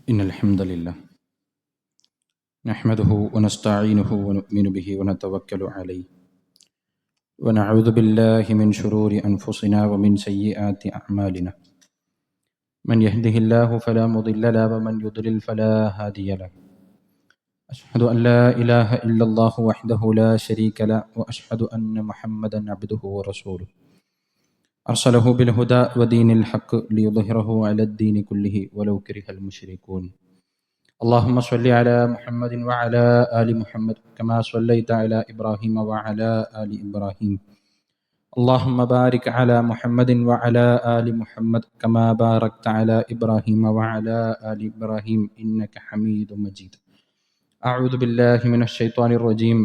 إن الحمد لله نحمده ونستعينه ونؤمن به ونتوكل عليه ونعوذ بالله من شرور أنفسنا ومن سيئات أعمالنا من يهده الله فلا مضل له ومن يضلل فلا هادي له أشهد أن لا إله إلا الله وحده لا شريك له وأشهد أن محمدا عبده ورسوله أرسله بالهدى ودين الحق ليظهره على الدين كله ولو كره المشركون اللهم صل على محمد وعلى آل محمد كما صليت على إبراهيم وعلى آل إبراهيم اللهم بارك على محمد وعلى آل محمد كما باركت على إبراهيم وعلى آل إبراهيم إنك حميد مجيد أعوذ بالله من الشيطان الرجيم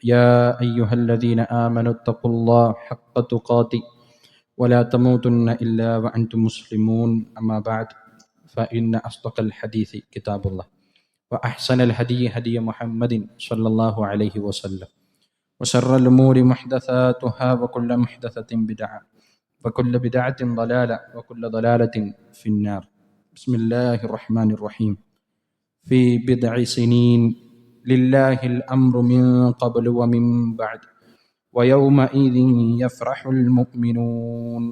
يا أيها الذين آمنوا اتقوا الله حق تقاته ولا تموتن إلا وأنتم مسلمون أما بعد فإن أصدق الحديث كتاب الله وأحسن الهدي هدي محمد صلى الله عليه وسلم وشر الأمور محدثاتها وكل محدثة بدعة وكل بدعة ضلالة وكل ضلالة في النار بسم الله الرحمن الرحيم في بضع سنين لله الأمر من قبل ومن بعد ويومئذ يفرح المؤمنون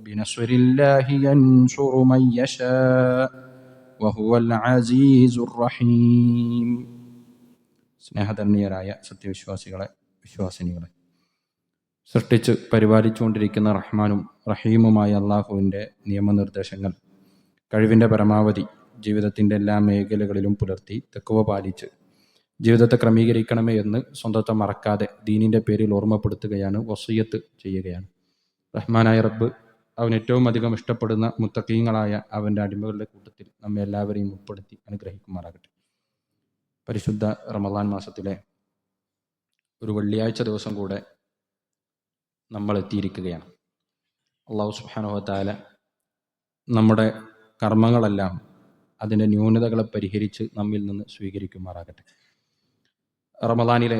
بنصر الله ينصر من يشاء وهو العزيز الرحيم. സ്നേഹധന്യരായ സത്യവിശ്വാസികളെ, വിശ്വാസിനികളെ, സൃഷ്ടിച്ച് പരിപാലിച്ചുകൊണ്ടിരിക്കുന്ന റഹ്മാനും റഹീമുമായ അള്ളാഹുവിൻ്റെ നിയമനിർദ്ദേശങ്ങൾ കഴിവിൻ്റെ പരമാവധി ജീവിതത്തിൻ്റെ എല്ലാ മേഖലകളിലും പുലർത്തി തഖ്വ പാലിച്ച് ജീവിതത്തെ ക്രമീകരിക്കണമേ എന്ന് സ്വന്തത്തെ മറക്കാതെ ദീനിൻ്റെ പേരിൽ ഓർമ്മപ്പെടുത്തുകയാണ്, വസിയത്ത് ചെയ്യുകയാണ്. റഹ്മാനായ റബ്ബ് അവൻ ഏറ്റവും അധികം ഇഷ്ടപ്പെടുന്ന മുത്തഖീങ്ങളായ അവൻ്റെ അടിമകളുടെ കൂട്ടത്തിൽ നമ്മെ എല്ലാവരെയും ഉൾപ്പെടുത്തി അനുഗ്രഹിക്കുമാറാകട്ടെ. പരിശുദ്ധ റമളാൻ മാസത്തിലെ ഒരു വെള്ളിയാഴ്ച ദിവസം കൂടെ നമ്മൾ എത്തിയിരിക്കുകയാണ്. അല്ലാഹു സുബ്ഹാനഹു വ തആല നമ്മുടെ കർമ്മങ്ങളെല്ലാം അതിൻ്റെ ന്യൂനതകളെ പരിഹരിച്ച് നമ്മിൽ നിന്ന് സ്വീകരിക്കുമാറാകട്ടെ. റമളാനിലെ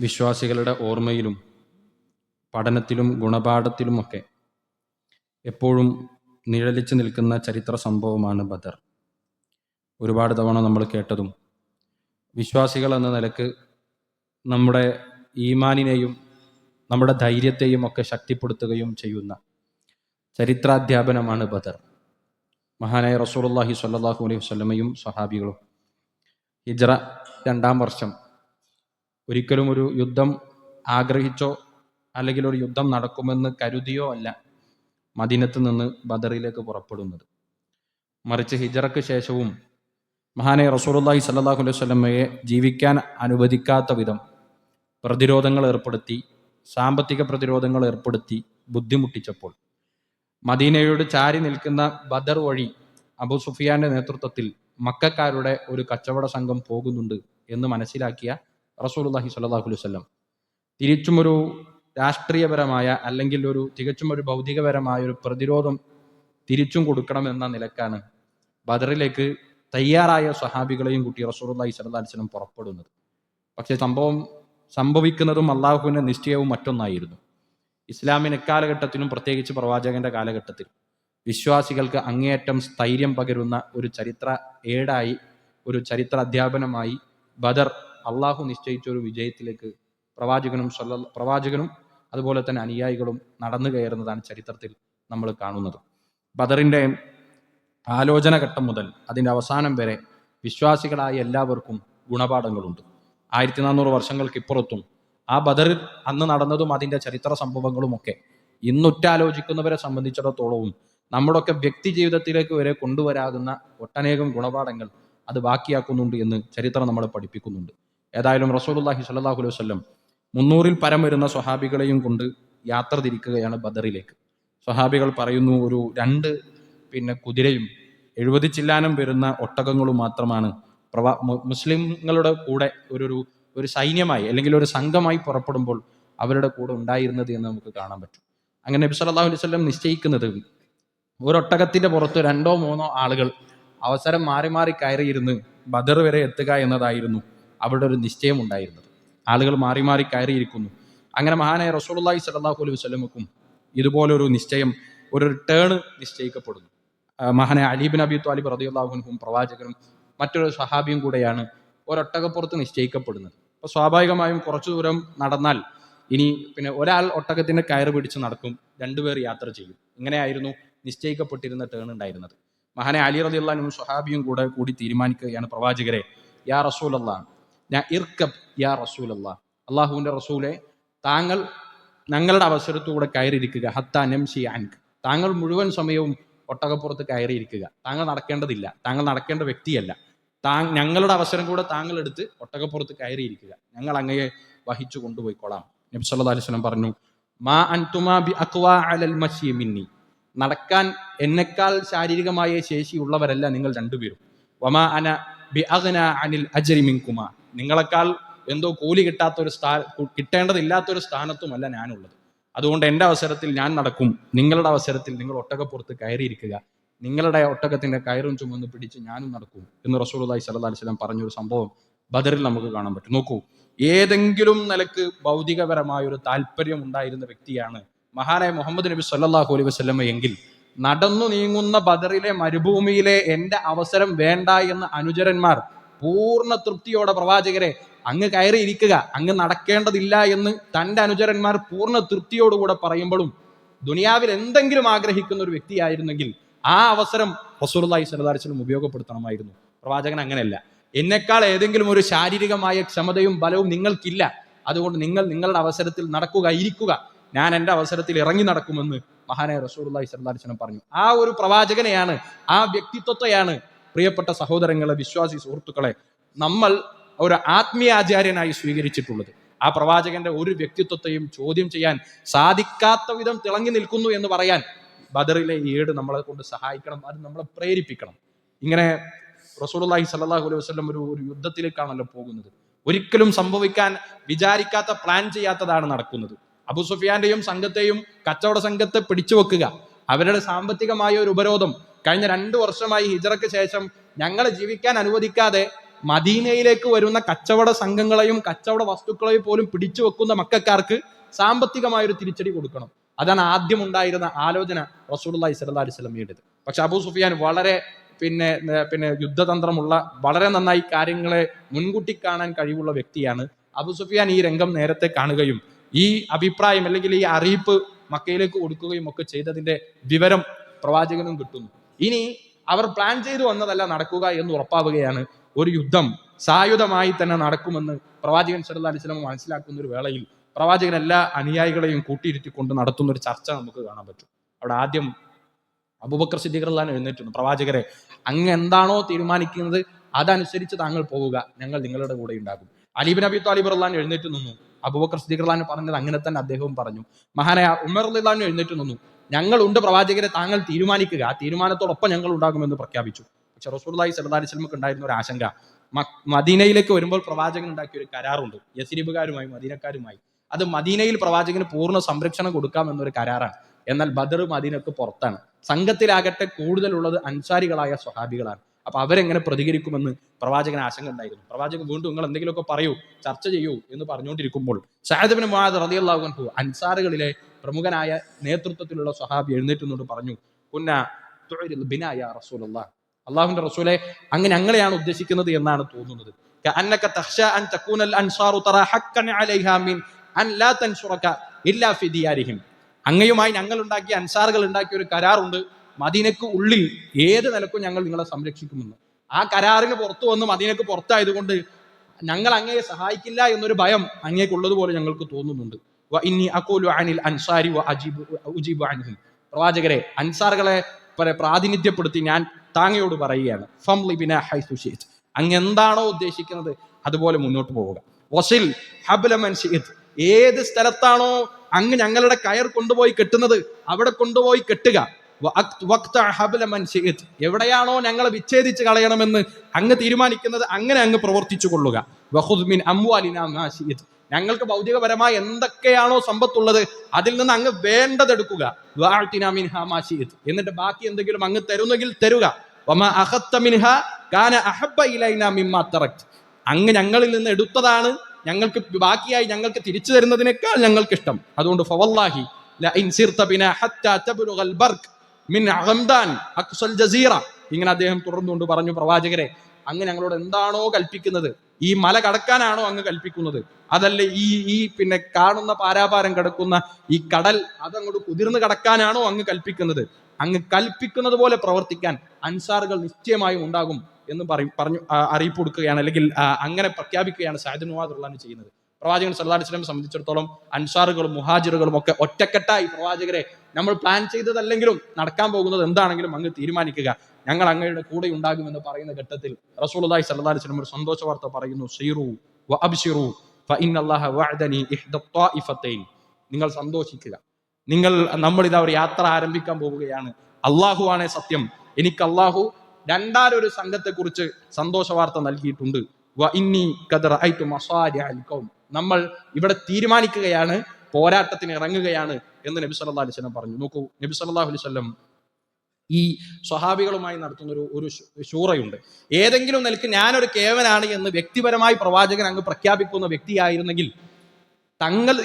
വിശ്വാസികളുടെ ഓർമ്മയിലും പഠനത്തിലും ഗുണപാഠത്തിലുമൊക്കെ എപ്പോഴും നിഴലിച്ചു നിൽക്കുന്ന ചരിത്ര സംഭവമാണ് ബദർ. ഒരുപാട് തവണ നമ്മൾ കേട്ടതും വിശ്വാസികൾ എന്ന നിലക്ക് നമ്മുടെ ഈമാനിനെയും നമ്മുടെ ധൈര്യത്തെയും ഒക്കെ ശക്തിപ്പെടുത്തുകയും ചെയ്യുന്ന ചരിത്രാധ്യാപനമാണ് ബദർ. മഹാനായ റസൂലുള്ളാഹി സ്വല്ലല്ലാഹു അലൈഹി വസല്ലമയും സ്വഹാബികളും ഹിജ്റ 2-ാം വർഷം ഒരിക്കലും ഒരു യുദ്ധം ആഗ്രഹിച്ചോ അല്ലെങ്കിൽ ഒരു യുദ്ധം നടക്കുമെന്ന് കരുതിയോ അല്ല മദീനത്ത് നിന്ന് ബദറിലേക്ക് പുറപ്പെടുന്നത്. മറിച്ച് ഹിജ്റയ്ക്ക് ശേഷവും മഹാനായ റസൂലുള്ളാഹി സ്വല്ലല്ലാഹു അലൈഹി വസല്ലമയെ ജീവിക്കാൻ അനുവദിക്കാത്ത വിധം പ്രതിരോധങ്ങൾ ഏർപ്പെടുത്തി, സാമ്പത്തിക പ്രതിരോധങ്ങൾ ഏർപ്പെടുത്തി ബുദ്ധിമുട്ടിച്ചപ്പോൾ മദീനയോട് ചാരി നിൽക്കുന്ന ബദർ വഴി അബൂ സുഫിയാന്റെ നേതൃത്വത്തിൽ മക്കക്കാരുടെ ഒരു കച്ചവട സംഘം പോകുന്നുണ്ട് എന്ന് മനസ്സിലാക്കിയ റസൂലുള്ളാഹി സ്വല്ലല്ലാഹു അലൈഹി വസല്ലം തിരിച്ചും ഒരു രാഷ്ട്രീയപരമായ അല്ലെങ്കിൽ തികച്ചും ഒരു ഭൗതികപരമായ ഒരു പ്രതിരോധം തിരിച്ചും കൊടുക്കണമെന്ന നിലക്കാണ് ബദറിലേക്ക് തയ്യാറായ സ്വഹാബികളെയും കൂട്ടി റസൂലുള്ളാഹി സ്വല്ലല്ലാഹു അലൈഹി വസല്ലം പുറപ്പെടുന്നത്. പക്ഷേ സംഭവിക്കുന്നതും അള്ളാഹുവിൻ്റെ നിശ്ചയവും മറ്റൊന്നായിരുന്നു. ഇസ്ലാമിന് എക്കാലഘട്ടത്തിലും പ്രത്യേകിച്ച് പ്രവാചകന്റെ കാലഘട്ടത്തിൽ വിശ്വാസികൾക്ക് അങ്ങേയറ്റം സ്ഥൈര്യം പകരുന്ന ഒരു ചരിത്ര ഏടായി, ഒരു ചരിത്ര അധ്യാപനമായി ബദർ അള്ളാഹു നിശ്ചയിച്ച ഒരു വിജയത്തിലേക്ക് പ്രവാചകനും അതുപോലെ തന്നെ അനുയായികളും നടന്നു കയറുന്നതാണ് ചരിത്രത്തിൽ നമ്മൾ കാണുന്നത്. ബദറിൻ്റെ ആലോചന ഘട്ടം മുതൽ അതിൻ്റെ അവസാനം വരെ വിശ്വാസികളായ എല്ലാവർക്കും ഗുണപാഠങ്ങളുണ്ട്. 1400 വർഷങ്ങൾക്കിപ്പുറത്തും ആ ബദറിൽ അന്ന് നടന്നതും അതിൻ്റെ ചരിത്ര സംഭവങ്ങളുമൊക്കെ ഇന്നുറ്റാലോചിക്കുന്നവരെ സംബന്ധിച്ചിടത്തോളവും നമ്മുടെയൊക്കെ വ്യക്തി ജീവിതത്തിലേക്ക് വരെ കൊണ്ടുവരാകുന്ന ഒട്ടനേകം ഗുണപാഠങ്ങൾ അത് ബാക്കിയാക്കുന്നുണ്ട് എന്ന് ചരിത്രം നമ്മളെ പഠിപ്പിക്കുന്നുണ്ട്. ഏതായാലും റസൂലുള്ളാഹി സ്വല്ലല്ലാഹു അലൈഹി വസല്ലം 300-ൽ പരം വരുന്ന സ്വഹാബികളെയും കൊണ്ട് യാത്ര തിരിക്കുകയാണ് ബദറിലേക്ക്. സ്വഹാബികൾ പറയുന്നു, ഒരു 2 കുതിരയും 70 ചില്ലാനം വരുന്ന ഒട്ടകങ്ങളും മാത്രമാണ് മുസ്ലിങ്ങളുടെ കൂടെ ഒരു സൈന്യമായി അല്ലെങ്കിൽ ഒരു സംഘമായി പുറപ്പെടുമ്പോൾ അവരുടെ കൂടെ ഉണ്ടായിരുന്നത് എന്ന് നമുക്ക് കാണാൻ പറ്റും. അങ്ങനെ നബി സല്ലല്ലാഹു അലൈഹി വസല്ലം നിശ്ചയിക്കുന്നത് ഒരൊട്ടകത്തിന്റെ പുറത്ത് 2-3 ആളുകൾ അവസരം മാറി മാറി കയറിയിരുന്ന് ബദർ വരെ എത്തുക എന്നതായിരുന്നു അവിടെ ഒരു നിശ്ചയം ഉണ്ടായിരുന്നത്. ആളുകൾ മാറി മാറി കയറിയിരിക്കുന്നു. അങ്ങനെ മഹാനായ റസൂലുള്ളാഹി സ്വല്ലല്ലാഹു അലൈഹി വസല്ലമക്കും ഇതുപോലൊരു നിശ്ചയം, ഒരു ടേൺ നിശ്ചയിക്കപ്പെടുന്നു. മഹാനായ അലി ബിൻ അബി ത്വാലിബ് റളിയല്ലാഹു അൻഹും പ്രവാചകനും മറ്റൊരു സഹാബിയും കൂടെയാണ് ഒരൊട്ടകപ്പുറത്ത് നിശ്ചയിക്കപ്പെടുന്നത്. അപ്പോൾ സ്വാഭാവികമായും കുറച്ചു ദൂരം നടന്നാൽ ഇനി പിന്നെ ഒരാൾ ഒട്ടകത്തിന്റെ കയറ് പിടിച്ച് നടക്കും, രണ്ടുപേർ യാത്ര ചെയ്യും. ഇങ്ങനെയായിരുന്നു നിശ്ചയിക്കപ്പെട്ടിരുന്ന ടേൺ ഉണ്ടായിരുന്നത്. മഹാനായ അലി റളിയല്ലാഹു അൻഹു സ്വഹാബിയും കൂടി തീരുമാനിക്കുകയാണ്, പ്രവാചകരെ, യാ റസൂലല്ലാഹ്, ഞാൻ ഇർക്കബ് യാ റസൂലല്ലാഹ്, അള്ളാഹുവിന്റെ റസൂലെ, താങ്കൾ ഞങ്ങളുടെ അവസരത്തൂടെ കയറിയിരിക്കുക, ഹത്താ നംശി അൻക്, താങ്കൾ മുഴുവൻ സമയവും ഒട്ടകപ്പുറത്ത് കയറിയിരിക്കുക, താങ്കൾ നടക്കേണ്ടതില്ല, താങ്കൾ നടക്കേണ്ട വ്യക്തിയല്ല, ഞങ്ങളുടെ അവസരം കൂടെ താങ്കൾ എടുത്ത് ഒട്ടകപ്പുറത്ത് കയറിയിരിക്കുക, ഞങ്ങൾ അങ്ങയെ വഹിച്ചു കൊണ്ടുപോയിക്കോളാം. നബി സല്ലല്ലാഹു അലൈഹി വസല്ലം പറഞ്ഞു, മാ അൻതുമാ ബി അഖ്വാ അലൽ മശി മിന്നി, നടക്കാൻ എന്നെക്കാൾ ശാരീരികമായ ശേഷിയുള്ളവരല്ല നിങ്ങൾ രണ്ടുപേരും. വമാ അന ബി അഗ്ന അനിൽ അജ്രി മിൻകുമാ, നിങ്ങളെക്കാൾ എന്തോ കൂലി കിട്ടേണ്ടതില്ലാത്തൊരു സ്ഥാനത്തുമല്ല ഞാനുള്ളത്. അതുകൊണ്ട് എൻ്റെ അവസരത്തിൽ ഞാൻ നടക്കും, നിങ്ങളുടെ അവസരത്തിൽ നിങ്ങൾ ഒട്ടകപ്പുറത്ത് കയറിയിരിക്കുക, നിങ്ങളുടെ ഒട്ടകത്തിന്റെ കയറും ചുമന്ന് പിടിച്ച് ഞാനും നടക്കും എന്ന് റസൂലുള്ളാഹി സ്വല്ലല്ലാഹു അലൈഹി വസല്ലം പറഞ്ഞൊരു സംഭവം ബദറിൽ നമുക്ക് കാണാൻ പറ്റും. നോക്കൂ, ഏതെങ്കിലും നിലക്ക് ഭൗതികപരമായ ഒരു താല്പര്യം ഉണ്ടായിരുന്ന വ്യക്തിയാണ് മഹാനായ മുഹമ്മദ് നബി സ്വല്ലല്ലാഹു അലൈഹി വസല്ലം എങ്കിൽ നടന്നു നീങ്ങുന്ന ബദറിലെ മരുഭൂമിയിലെ എൻ്റെ അവസരം വേണ്ട എന്ന് അനുചരന്മാർ പൂർണ്ണ തൃപ്തിയോടെ, പ്രവാചകരെ അങ്ങ് കയറിയിരിക്കുക, അങ്ങ് നടക്കേണ്ടതില്ല എന്ന് തൻ്റെ അനുചരന്മാർ പൂർണ്ണ തൃപ്തിയോടുകൂടെ പറയുമ്പോഴും ദുനിയാവിൽ എന്തെങ്കിലും ആഗ്രഹിക്കുന്ന ഒരു വ്യക്തിയായിരുന്നെങ്കിൽ ആ അവസരം റസൂലുള്ളാഹി സ്വല്ലല്ലാഹു അലൈഹി വസല്ലം ഉപയോഗപ്പെടുത്തണമായിരുന്നു. പ്രവാചകൻ അങ്ങനെയല്ല. എന്നെക്കാൾ ഏതെങ്കിലും ഒരു ശാരീരികമായ ക്ഷമതയും ബലവും നിങ്ങൾക്കില്ല, അതുകൊണ്ട് നിങ്ങൾ നിങ്ങളുടെ അവസരത്തിൽ നടക്കുക, ഇരിക്കുക, ഞാൻ എൻ്റെ അവസരത്തിൽ ഇറങ്ങി നടക്കുമെന്ന് മഹാനായ റസൂലുള്ളാഹി സ്വല്ലല്ലാഹു അലൈഹി വസല്ലം പറഞ്ഞു. ആ ഒരു പ്രവാചകനെയാണ്, ആ വ്യക്തിത്വത്തെയാണ് പ്രിയപ്പെട്ട സഹോദരങ്ങളെ, വിശ്വാസി സുഹൃത്തുക്കളെ, നമ്മൾ ഒരു ആത്മീയ ആചാര്യനായി സ്വീകരിച്ചിട്ടുള്ളത്. ആ പ്രവാചകന്റെ ഒരു വ്യക്തിത്വത്തെയും ചോദ്യം ചെയ്യാൻ സാധിക്കാത്ത വിധം തിളങ്ങി നിൽക്കുന്നു എന്ന് പറയാൻ ബദറിലെ ഏട് നമ്മളെ കൊണ്ട് സഹായിക്കണം, അത് നമ്മളെ പ്രേരിപ്പിക്കണം. ഇങ്ങനെ റസൂലുള്ളാഹി സ്വല്ലല്ലാഹു അലൈഹി വസല്ലം ഒരു യുദ്ധത്തിലേക്കാണല്ലോ പോകുന്നത്. ഒരിക്കലും സംഭവിക്കാൻ വിചാരിക്കാത്ത, പ്ലാൻ ചെയ്യാത്തതാണ് നടക്കുന്നത്. അബൂ സുഫിയാന്റെയും സംഘത്തെയും, കച്ചവട സംഘത്തെ പിടിച്ചു വെക്കുക, അവരുടെ സാമ്പത്തികമായ ഒരു ഉപരോധം കഴിഞ്ഞ 2 വർഷമായി ഹിജ്റയ്ക്ക് ശേഷം ഞങ്ങളെ ജീവിക്കാൻ അനുവദിക്കാതെ മദീനയിലേക്ക് വരുന്ന കച്ചവട സംഘങ്ങളെയും കച്ചവട വസ്തുക്കളെയും പോലും പിടിച്ചു വെക്കുന്ന മക്കക്കാർക്ക് സാമ്പത്തികമായൊരു തിരിച്ചടി കൊടുക്കണം. അതാണ് ആദ്യം ഉണ്ടായിരുന്ന ആലോചന റസൂലുള്ളാഹി സ്വല്ലല്ലാഹു അലൈഹി വസല്ലമയുടേത്. പക്ഷെ അബൂ സുഫിയാൻ വളരെ പിന്നെ യുദ്ധതന്ത്രമുള്ള, വളരെ നന്നായി കാര്യങ്ങളെ മുൻകൂട്ടി കാണാൻ കഴിവുള്ള വ്യക്തിയാണ്. അബൂ സുഫിയാൻ ഈ രംഗം നേരത്തെ കാണുകയും ഈ അഭിപ്രായം അല്ലെങ്കിൽ ഈ അറിയിപ്പ് മക്കയിലേക്ക് കൊടുക്കുകയും ഒക്കെ ചെയ്തതിന്റെ വിവരം പ്രവാചകനും കിട്ടുന്നു. ഇനി അവർ പ്ലാൻ ചെയ്തു വന്നതല്ല നടക്കുക എന്ന് ഉറപ്പാവുകയാണ്. ഒരു യുദ്ധം സായുധമായി തന്നെ നടക്കുമെന്ന് പ്രവാചകൻ സല്ലല്ലാഹു അലൈഹി വസല്ലം മനസ്സിലാക്കുന്ന ഒരു വേളയിൽ പ്രവാചകൻ എല്ലാ അനുയായികളെയും കൂട്ടിയിരുത്തിക്കൊണ്ട് നടത്തുന്ന ഒരു ചർച്ച നമുക്ക് കാണാൻ പറ്റും. അവിടെ ആദ്യം അബൂബക്കർ സിദ്ദീഖ് റളിയല്ലാഹു അൻഹു എഴുന്നേറ്റ്, പ്രവാചകരെ, അങ്ങ് എന്താണോ തീരുമാനിക്കുന്നത് അതനുസരിച്ച് താങ്കൾ പോവുക, ഞങ്ങൾ നിങ്ങളുടെ കൂടെ ഉണ്ടാകും. അലി ബിൻ അബി ത്വാലിബ് റളിയല്ലാഹു അൻഹു എഴുന്നേറ്റ് നിന്നു. അബൂബക്കർ സിദ്ദീഖ് റളിയല്ലാഹു അൻഹു പറഞ്ഞത് അങ്ങനെ തന്നെ അദ്ദേഹവും പറഞ്ഞു. മഹാനായ ഉമർ റളിയല്ലാഹു അൻഹു എഴുന്നേറ്റ് നിന്നു. ഞങ്ങളുണ്ട് പ്രവാചകരെ, താങ്കൾ തീരുമാനിക്കുക, ആ തീരുമാനത്തോടൊപ്പം ഞങ്ങൾ ഉണ്ടാകുമെന്ന് പ്രഖ്യാപിച്ചു. പക്ഷെ റസൂലുള്ളാഹി സ്വല്ലല്ലാഹു അലൈഹി വസല്ലമക്ക് ഉണ്ടായിരുന്ന ഒരു ആശങ്ക, മദീനയിലേക്ക് വരുമ്പോൾ പ്രവാചകൻ ഉണ്ടാക്കിയ ഒരു കരാറുണ്ട് യസ്രിബുകാരുമായി, മദീനക്കാരുമായി. അത് മദീനയിൽ പ്രവാചകന് പൂർണ്ണ സംരക്ഷണം കൊടുക്കാം എന്നൊരു കരാറാണ്. എന്നാൽ ബദർ മദീനക്ക് പുറത്താണ്. സംഘത്തിലാകട്ടെ കൂടുതലുള്ളത് അൻസാരികളായ സ്വഹാബികളാണ്. അപ്പൊ അവരെങ്ങനെ പ്രതികരിക്കുമെന്ന് പ്രവാചകന് ആശങ്ക ഉണ്ടായിരുന്നു. പ്രവാചകൻ വീണ്ടും നിങ്ങൾ എന്തെങ്കിലുമൊക്കെ പറയൂ, ചർച്ച ചെയ്യൂ എന്ന് പറഞ്ഞുകൊണ്ടിരിക്കുമ്പോൾ സഅദ് ഇബ്നു മുആദ് റളിയല്ലാഹു അൻഹു, അൻസാറുകളിലെ പ്രമുഖനായ നേതൃത്വത്തിലുള്ള സ്വഹാബി എഴുന്നേറ്റ് നിന്നുകൊണ്ട് പറഞ്ഞു, കുന്നാ തുഇരിദു ബിനാ യാ റസൂലല്ലാഹ്, അല്ലാഹുവിന്റെ റസൂലെ, അങ്ങ് ഞങ്ങളെയാണ് ഉദ്ദേശിക്കുന്നത് എന്നാണ് തോന്നുന്നത്. കഅന്നക തഖ്ശാ അൻ തകൂനൽ അൻസാറു തറാ ഹഖ്ഖൻ അലൈഹാ മിൻ അൻ ലാ തൻസുറക ഇല്ലാ ഫി ദിയാരിഹിം, അങ്ങയുമായി ഞങ്ങൾ ഉണ്ടാക്കിയ, അൻസാറുകൾ ഉണ്ടാക്കിയ ഒരു കരാറുണ്ട്, മദീനക്ക് ഉള്ളിൽ ഏത് നിലക്കും ഞങ്ങൾ നിങ്ങളെ സംരക്ഷിക്കുമെന്ന്. ആ കരാറിന് പുറത്തു വന്ന് മദീനക്ക് പുറത്തായതുകൊണ്ട് ഞങ്ങൾ അങ്ങയെ സഹായിക്കില്ല എന്നൊരു ഭയം അങ്ങേക്കുള്ളതുപോലെ ഞങ്ങൾക്ക് തോന്നുന്നുണ്ട്. വ ഇന്നി അഖൂലു അനിൽ അൻസാരി വ ഉജീബു അൻഹും, പ്രവാചകരെ, അൻസാറുകളെ പ്രാതിനിധ്യപ്പെടുത്തി ഞാൻ താങ്ങയോട് പറയുകയാണ്, ഫംലി ബിനാ ഹൈസു ശിഅ്ത, അങ്ങ് എന്താണോ ഉദ്ദേശിക്കുന്നത് അതുപോലെ മുന്നോട്ട് പോവുക. വസിൽ ഹബ്ല മൻ ശിഅ്ത, ഏത് സ്ഥലത്താണോ അങ്ങ് ഞങ്ങളുടെ കയർ കൊണ്ടുപോയി കെട്ടുന്നത് അവിടെ കൊണ്ടുപോയി കെട്ടുക. എവിടെയാണോ ഞങ്ങളെ വിച്ഛേദിച്ച് കളയണമെന്ന് അങ്ങ് തീരുമാനിക്കുന്നത് അങ്ങനെ അങ്ങ് പ്രവർത്തിച്ചു കൊള്ളുക. ഞങ്ങൾക്ക് ഭൗതികപരമായി എന്തൊക്കെയാണോ സമ്പത്തുള്ളത് അതിൽ നിന്ന് അങ്ങ് വേണ്ടതെടുക്കുക. എന്നിട്ട് ബാക്കി എന്തെങ്കിലും അങ്ങ് തരുന്നെങ്കിൽ തരുക. അങ്ങ് ഞങ്ങളിൽ നിന്ന് എടുത്തതാണ് ഞങ്ങൾക്ക് ബാക്കിയായി ഞങ്ങൾക്ക് തിരിച്ചു തരുന്നതിനേക്കാൾ ഞങ്ങൾക്ക് ഇഷ്ടം. അതുകൊണ്ട് ഫവല്ലാഹി ലഇൻ സിർത ബിനാ ഹത്താ തബ്ലുഗൽ ബർഖ്, മിൻ ഹംദാൻ അഖ്സൽ ജസീറ. ഇങ്ങനെ അദ്ദേഹം തുടർന്നുകൊണ്ട് പറഞ്ഞു, പ്രവാചകരെ, അങ്ങ് ഞങ്ങളോട് എന്താണോ കൽപ്പിക്കുന്നത്, ഈ മല കടക്കാനാണോ അങ്ങ് കൽപ്പിക്കുന്നത്, അതല്ല ഈ പിന്നെ കാണുന്ന പാരാപാരം കിടക്കുന്ന ഈ കടൽ അതങ്ങോട്ട് കുതിർന്ന് കടക്കാനാണോ അങ്ങ് കൽപ്പിക്കുന്നത്? അങ്ങ് കൽപ്പിക്കുന്നത് പോലെ പ്രവർത്തിക്കാൻ അൻസാറുകൾ നിശ്ചയമായും ഉണ്ടാകും എന്ന് പറഞ്ഞു അറിയിപ്പ് കൊടുക്കുകയാണ്, അല്ലെങ്കിൽ അങ്ങനെ പ്രഖ്യാപിക്കുകയാണ് സഅദ് ബിൻ മുആദ് റളിയല്ലാഹു അൻഹു ചെയ്യുന്നത്. പ്രവാചകൻ സല്ലല്ലാഹു അലൈഹി വസല്ലം സംബന്ധിച്ചിടത്തോളം അൻസാറുകളും മുഹാജിറുകളും ഒക്കെ ഒറ്റക്കെട്ടായി, പ്രവാചകരെ, നമ്മൾ പ്ലാൻ ചെയ്തതല്ലെങ്കിലും നടക്കാൻ പോകുന്നത് എന്താണെങ്കിലും അങ്ങ് തീരുമാനിക്കുക, ഞങ്ങൾ അങ്ങയുടെ കൂടെ ഉണ്ടാകുമെന്ന് പറയുന്ന ഘട്ടത്തിൽ റസൂലുള്ളാഹി സ്വല്ലല്ലാഹു അലൈഹി വസല്ലം ഒരു സന്തോഷ വാർത്ത പറയുന്നു, സീറു വഅബ്ശിറു ഫഇന്നല്ലാഹ വഅദനി ഇഹ്ദ ത്വായിഫത്തൈൻ. നിങ്ങൾ സന്തോഷിക്കുക, നമ്മൾ ഇതാ ഒരു യാത്ര ആരംഭിക്കാൻ പോവുകയാണ്, അള്ളാഹു ആണേ സത്യം, എനിക്ക് അള്ളാഹു രണ്ടാലൊരു സംഘത്തെ കുറിച്ച് സന്തോഷ വാർത്ത നൽകിയിട്ടുണ്ട്. നമ്മൾ ഇവിടെ തീരുമാനിക്കുകയാണ്, പോരാട്ടത്തിന് ഇറങ്ങുകയാണ് എന്ന് നബി സല്ലല്ലാഹു അലൈഹി വസല്ലം പറഞ്ഞു. നോക്കൂ, നബി സല്ലല്ലാഹു അലൈഹി വസല്ലം ഈ സ്വഹാബികളുമായി നടത്തുന്ന ഒരു ശൂറയുണ്ട്. ഏതെങ്കിലും നിലക്ക് ഞാനൊരു കേവനാണ് എന്ന് വ്യക്തിപരമായി പ്രവാചകൻ അങ്ങ് പ്രഖ്യാപിക്കുന്ന വ്യക്തിയായിരുന്നെങ്കിൽ,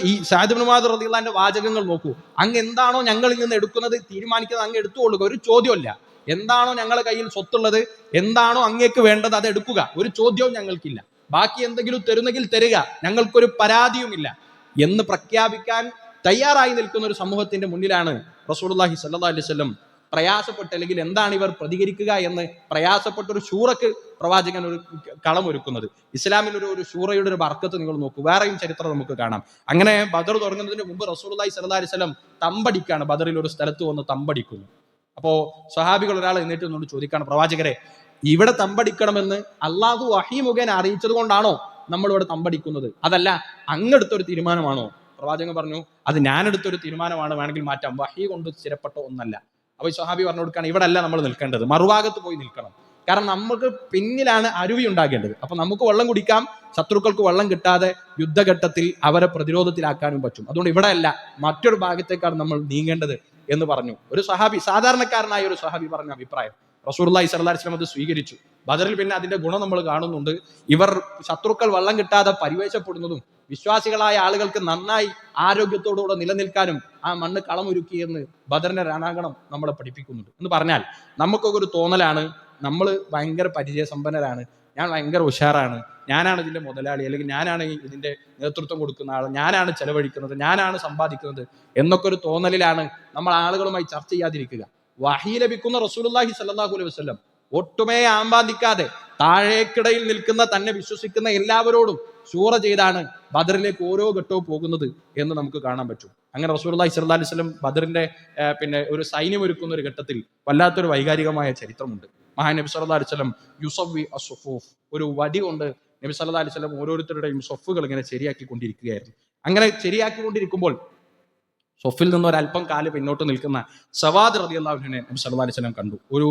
ഈ സഅദ് ഇബ്നു മുആദ് റളിയല്ലാഹു അൻഹു വാചകങ്ങൾ നോക്കൂ, അങ്ങ് എന്താണോ ഞങ്ങളിൽ നിന്ന് എടുക്കുന്നത് തീരുമാനിക്കുന്നത് അങ്ങ് എടുത്തുകൊള്ളുക, ഒരു ചോദ്യമല്ല. എന്താണോ ഞങ്ങളുടെ കയ്യിൽ സ്വത്തുള്ളത്, എന്താണോ അങ്ങേക്ക് വേണ്ടത് അത് എടുക്കുക, ഒരു ചോദ്യവും ഞങ്ങൾക്കില്ല. ബാക്കി എന്തെങ്കിലും തരുന്നെങ്കിൽ തരിക, ഞങ്ങൾക്കൊരു പരാതിയുമില്ല എന്ന് പ്രഖ്യാപിക്കാൻ തയ്യാറായി നിൽക്കുന്ന ഒരു സമൂഹത്തിന്റെ മുന്നിലാണ് റസൂലുള്ളാഹി സ്വല്ലല്ലാഹു അലൈഹി വസല്ലം പ്രയാസപ്പെട്ട്, അല്ലെങ്കിൽ എന്താണ് ഇവർ പ്രതികരിക്കുക എന്ന് പ്രയാസപ്പെട്ട ഒരു ശൂറക്ക് പ്രവാചകൻ ഒരു കളമൊരുക്കുന്നത്. ഇസ്ലാമിൽ ഒരു ശൂറയുടെ ഒരു ബർക്കത്ത് നിങ്ങൾ നോക്കൂ. വേറെയും ചരിത്രം നമുക്ക് കാണാം. അങ്ങനെ ബദർ തുടങ്ങുന്നതിന് മുമ്പ് റസൂലുള്ളാഹി സ്വല്ലല്ലാഹു അലൈഹി വസല്ലം തമ്പടിക്കാണ്, ബദറിൽ ഒരു സ്ഥലത്ത് വന്ന് തമ്പടിക്കുന്നു. അപ്പോ സ്വഹാബികൾ ഒരാൾ എന്നിട്ട് എന്നോട് ചോദിക്കാണ്, പ്രവാചകരെ, ഇവിടെ തമ്പടിക്കണമെന്ന് അള്ളാഹു വഹി മുഖേന അറിയിച്ചത് കൊണ്ടാണോ നമ്മൾ ഇവിടെ തമ്പടിക്കുന്നത്, അതല്ല അങ്ങെടുത്തൊരു തീരുമാനമാണോ? പ്രവാചകൻ പറഞ്ഞു, അത് ഞാനെടുത്തൊരു തീരുമാനമാണ്, വേണമെങ്കിൽ മാറ്റാം, വഹി കൊണ്ട് സ്ഥിരപ്പെട്ട ഒന്നല്ല. അപ്പൊ ഈ സ്വഹാബി പറഞ്ഞു കൊടുക്കുകയാണ്, ഇവിടെ അല്ല നമ്മൾ നിൽക്കേണ്ടത്, മറുഭാഗത്ത് പോയി നിൽക്കണം. കാരണം നമുക്ക് പിന്നിലാണ് അരുവി ഉണ്ടാകേണ്ടത്. അപ്പൊ നമുക്ക് വെള്ളം കുടിക്കാം, ശത്രുക്കൾക്ക് വെള്ളം കിട്ടാതെ യുദ്ധഘട്ടത്തിൽ അവരെ പ്രതിരോധത്തിലാക്കാനും പറ്റും. അതുകൊണ്ട് ഇവിടെ അല്ല, മറ്റൊരു ഭാഗത്തേക്കാണ് നമ്മൾ നീങ്ങേണ്ടത് എന്ന് പറഞ്ഞു. ഒരു സഹാബി, സാധാരണക്കാരനായ ഒരു സഹാബി പറഞ്ഞ അഭിപ്രായം. റസൂലുള്ളാഹി സ്വല്ലല്ലാഹു അലൈഹി വസല്ലം അത് സ്വീകരിച്ചു. ബദറിൽ പിന്നെ അതിന്റെ ഗുണം നമ്മൾ കാണുന്നുണ്ട്. ഇവർ ശത്രുക്കൾ വെള്ളം കിട്ടാതെ പരിവേശപ്പെടുന്നതും വിശ്വാസികളായ ആളുകൾക്ക് നന്നായി ആരോഗ്യത്തോടുകൂടെ നിലനിൽക്കാനും ആ മണ്ണ് കളമൊരുക്കിയെന്ന് ബദറിന്റെ രണാങ്കണം നമ്മളെ പഠിപ്പിക്കുന്നുണ്ട്. എന്ന് പറഞ്ഞാൽ നമുക്കൊക്കെ ഒരു തോന്നലാണ്, നമ്മൾ ഭയങ്കര പരിചയസമ്പന്നരാണ്, ഞാൻ ഭയങ്കര ഉഷാറാണ്, ഞാനാണ് ഇതിന്റെ മുതലാളി, അല്ലെങ്കിൽ ഞാനാണ് ഇതിന്റെ നേതൃത്വം കൊടുക്കുന്ന ആൾ, ഞാനാണ് ചെലവഴിക്കുന്നത്, ഞാനാണ് സമ്പാദിക്കുന്നത് എന്നൊക്കെ ഒരു തോന്നലിലാണ് നമ്മൾ ആളുകളുമായി ചർച്ച ചെയ്യാതിരിക്കുക. വഹി ലഭിക്കുന്ന റസൂലുള്ളാഹി സ്വല്ലല്ലാഹു അലൈഹി വസല്ലം ഒട്ടുമേ ആമ്പാദിക്കാതെ താഴേക്കിടയിൽ നിൽക്കുന്ന, തന്നെ വിശ്വസിക്കുന്ന എല്ലാവരോടും ശൂറ ചെയ്താണ് ബദറിലേക്ക് ഓരോ ഘട്ടവും പോകുന്നത് എന്ന് നമുക്ക് കാണാൻ പറ്റും. അങ്ങനെ റസൂലുള്ളാഹി സ്വല്ലല്ലാഹു അലൈഹി വസല്ലം ബദറിന്റെ ഒരു സൈന്യം ഒരുക്കുന്ന ഒരു ഘട്ടത്തിൽ വല്ലാത്തൊരു വൈകാരികമായ ചരിത്രമുണ്ട്. മഹാൻ നബി സല്ലല്ലാഹു അലൈഹി വസല്ലം യുസവ്വി അസ്സുഫൂഫ്, ഒരു വടി കൊണ്ട് നബി സല്ലല്ലാഹു അലൈഹി വസല്ലം ഓരോരുത്തരുടെയും സ്വഫുകൾ ഇങ്ങനെ ശരിയാക്കിക്കൊണ്ടിരിക്കുകയായിരുന്നു. അങ്ങനെ ശരിയാക്കിക്കൊണ്ടിരിക്കുമ്പോൾ സ്വഫിൽ നിന്ന് ഒരല്പം കാല് പിന്നോട്ട് നിൽക്കുന്ന സവാദ് റളിയല്ലാഹു അൻഹുവിനെ നബി സല്ലല്ലാഹു അലൈഹി വസല്ലം കണ്ടു. ഒരു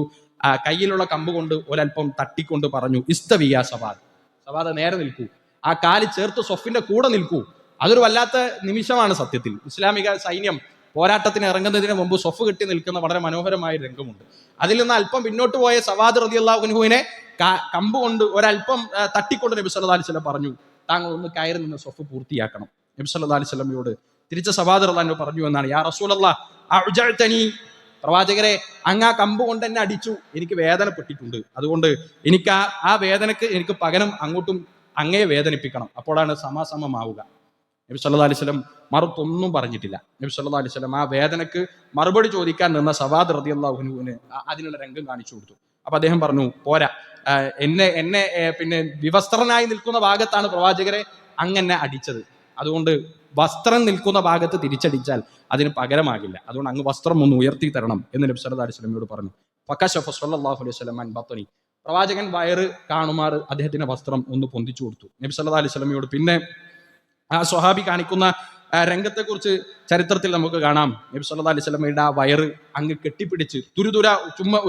കയ്യിലുള്ള കമ്പ് കൊണ്ട് ഒരല്പം തട്ടിക്കൊണ്ട് പറഞ്ഞു, ഇസ്തവിയ സവാദ്, സവാദ് നേരെ നിൽക്കൂ, ആ കാല് ചേർത്ത് സ്വഫിന്റെ കൂടെ നിൽക്കൂ. അതൊരു വല്ലാത്ത നിമിഷമാണ് സത്യത്തിൽ. ഇസ്ലാമിക സൈന്യം പോരാട്ടത്തിന് ഇറങ്ങുന്നതിന് മുമ്പ് സ്വഫ് കെട്ടി നിൽക്കുന്ന വളരെ മനോഹരമായ രംഗമുണ്ട്. അതിൽ നിന്ന് അല്പം പിന്നോട്ട് പോയ സവാദ് റളിയല്ലാഹു അൻഹുവിനെ കമ്പ് കൊണ്ട് ഒരല്പം തട്ടിക്കൊണ്ട് നബി സല്ലല്ലാഹു അലൈഹി വസല്ലം പറഞ്ഞു, താങ്കൾ ഒന്ന് കയറി നിന്ന് സ്വഫ് പൂർത്തിയാക്കണം. നബി സല്ലല്ലാഹു അലൈഹി വസല്ലമയോട് തിരിച്ച സവാദ് റളിയല്ലാഹു അൻഹു പറഞ്ഞു എന്നാണ്, യാ റസൂലല്ലാഹ് അഅ്ജഅ്തനി, പ്രവാചകരെ, അങ്ങ് ആ കമ്പ് കൊണ്ട് എന്നെ അടിച്ചു, എനിക്ക് വേദനപ്പെട്ടിട്ടുണ്ട്, അതുകൊണ്ട് എനിക്ക് ആ വേദനക്ക് എനിക്ക് പകരം അങ്ങോട്ടും അങ്ങയെ വേദനിപ്പിക്കണം, അപ്പോഴാണ് സമാസമമാവുക. നബി സല്ലല്ലാഹു അലൈഹി വസല്ലം മറുത്തൊന്നും പറഞ്ഞിട്ടില്ല. നബി സല്ലല്ലാഹു അലൈഹി വസല്ലം ആ വേദനക്ക് മറുപടി ചോദിക്കാൻ നിന്ന സവാദ് റളിയല്ലാഹു അൻഹുവിന് അതിനുള്ള രംഗം കാണിച്ചു കൊടുത്തു. അപ്പൊ അദ്ദേഹം പറഞ്ഞു, പോരാ, എന്നെ പിന്നെ വിവസ്ത്രനായി നിൽക്കുന്ന ഭാഗത്താണ് പ്രവാചകരെ അങ്ങനെ അടിച്ചത്, അതുകൊണ്ട് വസ്ത്രം നിൽക്കുന്ന ഭാഗത്ത് തിരിച്ചടിച്ചാൽ അതിന് പകരമാകില്ല, അതുകൊണ്ട് അങ്ങ് വസ്ത്രം ഒന്ന് ഉയർത്തി തരണം എന്ന് നബി സല്ലല്ലാഹു അലൈഹി വസല്ലമയോട് പറഞ്ഞു. ഫകശഫ സല്ലല്ലാഹു അലൈഹി വസല്ലം അൻ ബത്നി, പ്രവാചകൻ വയറ് കാണുമാർ അദ്ദേഹത്തിന്റെ വസ്ത്രം ഒന്ന് പൊന്തിച്ചു കൊടുത്തു. നബി സല്ലല്ലാഹു അലൈഹി വസല്ലമയോട് പിന്നെ ആ സ്വഹാബി കാണിക്കുന്ന രംഗത്തെക്കുറിച്ച് ചരിത്രത്തിൽ നമുക്ക് കാണാം. നബി സല്ലല്ലാഹു അലൈഹി വസല്ലമയുടെ ആ വയറ് അങ്ങ് കെട്ടിപ്പിടിച്ച് തുരുതുര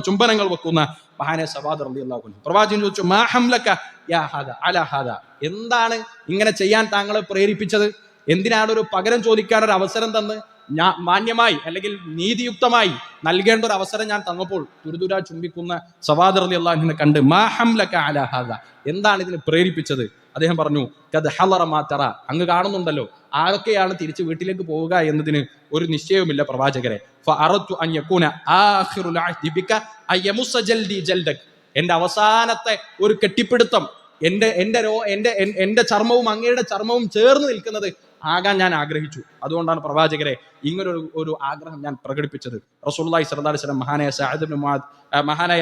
ചുംബനങ്ങൾ വെക്കുന്ന മഹാനെ സവാദ് റളിയല്ലാഹു അൻഹു. പ്രവാചകൻ ചോദിച്ചു, മാ ഹംലക യാ ഹാദാ അലാ ഹാദാ, എന്താണ് ഇങ്ങനെ ചെയ്യാൻ താങ്കളെ പ്രേരിപ്പിച്ചത്? എന്തിനാണ് ഒരു പകരം ചോദിക്കാൻ ഒരു അവസരം തന്ന് മാന്യമായി അല്ലെങ്കിൽ നീതിയുക്തമായി നൽകേണ്ട ഒരു അവസരം ഞാൻ തന്നപ്പോൾ തുരുതുര ചുംബിക്കുന്ന സവാദ് റളിയല്ലാഹു അൻഹുവിനെ കണ്ട് മാ ഹംലക അലാ ഹാദാ, എന്താണ് ഇതിന് പ്രേരിപ്പിച്ചത്? അദ്ദേഹം പറഞ്ഞു, ഖദ് ഹളറ മാ തറ, അങ്ങ് കാണുന്നുണ്ടല്ലോ ആരൊക്കെയാണ് തിരിച്ച് വീട്ടിലേക്ക് പോവുക എന്നതിന് ഒരു നിശ്ചയവുമില്ല പ്രവാചകരെ. ഫഅറദ്തു അൻ യകൂന ആഖിറുൽ അഹ്ദി ബിക അയമുസ്സ ജൽദി ജൽദക്, എന്റെ അവസാനത്തെ ഒരു കെട്ടിപ്പിടുത്തം, എന്റെ ചർമ്മവും അങ്ങയുടെ ചർമ്മവും ചേർന്ന് നിൽക്കുന്നത് ആകാൻ ഞാൻ ആഗ്രഹിച്ചു. അതുകൊണ്ടാണ് പ്രവാചകരെ ഇങ്ങനൊരു ഒരു ആഗ്രഹം ഞാൻ പ്രകടിപ്പിച്ചത്. റസൂലുള്ളാഹി സ്വല്ലല്ലാഹു അലൈഹി വസല്ലം മഹാനായ സഅദ് ഇബ്നു മുആദ്, മഹാനായ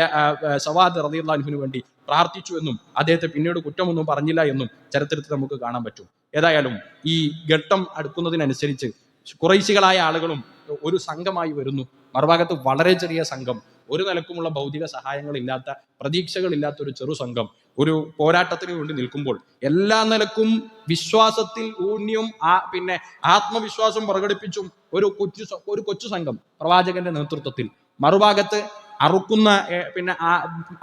സവാദ് റളിയല്ലാഹു അൻഹുവിന് വേണ്ടി പ്രാർത്ഥിച്ചു എന്നും അദ്ദേഹത്തെ പിന്നീട് കുറ്റമൊന്നും പറഞ്ഞില്ല എന്നും ചരിത്രത്തിൽ നമുക്ക് കാണാൻ പറ്റും. ഏതായാലും ഈ ഘട്ടം അടുക്കുന്നതിനനുസരിച്ച് ഖുറൈശികളായ ആളുകളും ഒരു സംഘമായി വരുന്നു. മറുഭാഗത്ത് വളരെ ചെറിയ സംഘം, ഒരു നിലക്കുമുള്ള ഭൗതിക സഹായങ്ങളില്ലാത്ത, പ്രതീക്ഷകളില്ലാത്ത ഒരു ചെറു സംഘം ഒരു പോരാട്ടത്തിന് വേണ്ടി നിൽക്കുമ്പോൾ എല്ലാ നിലക്കും വിശ്വാസത്തിൽ ഊന്നിയും പിന്നെ ആത്മവിശ്വാസം പ്രകടിപ്പിച്ചും ഒരു കൊച്ചു സംഘം പ്രവാചകന്റെ നേതൃത്വത്തിൽ, മറുഭാഗത്ത് അറുക്കുന്ന പിന്നെ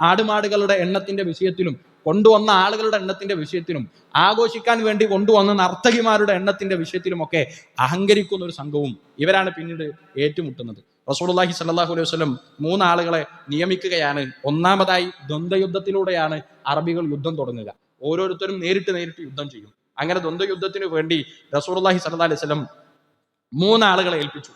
ആടുമാടുകളുടെ എണ്ണത്തിന്റെ വിഷയത്തിലും കൊണ്ടുവന്ന ആളുകളുടെ എണ്ണത്തിന്റെ വിഷയത്തിലും ആഘോഷിക്കാൻ വേണ്ടി കൊണ്ടുവന്ന നർത്തകിമാരുടെ എണ്ണത്തിന്റെ വിഷയത്തിലുമൊക്കെ അഹങ്കരിക്കുന്ന ഒരു സംഘവും ഇവരാണ് പിന്നീട് ഏറ്റുമുട്ടുന്നത്. റസൂലുള്ളാഹി സ്വല്ലല്ലാഹു അലൈഹി വസല്ലം 3 ആളുകളെ നിയമിക്കുകയാണ്. ഒന്നാമതായി ദ്വന്ദ്വയുദ്ധത്തിലൂടെയാണ് അറബികൾ യുദ്ധം തുടങ്ങുക. ഓരോരുത്തരും നേരിട്ട് യുദ്ധം ചെയ്യും. അങ്ങനെ ദ്വന്ദ്വയുദ്ധത്തിന് വേണ്ടി റസൂലുള്ളാഹി സ്വല്ലല്ലാഹു അലൈഹി വസല്ലം 3 ആളുകളെ ഏൽപ്പിച്ചു.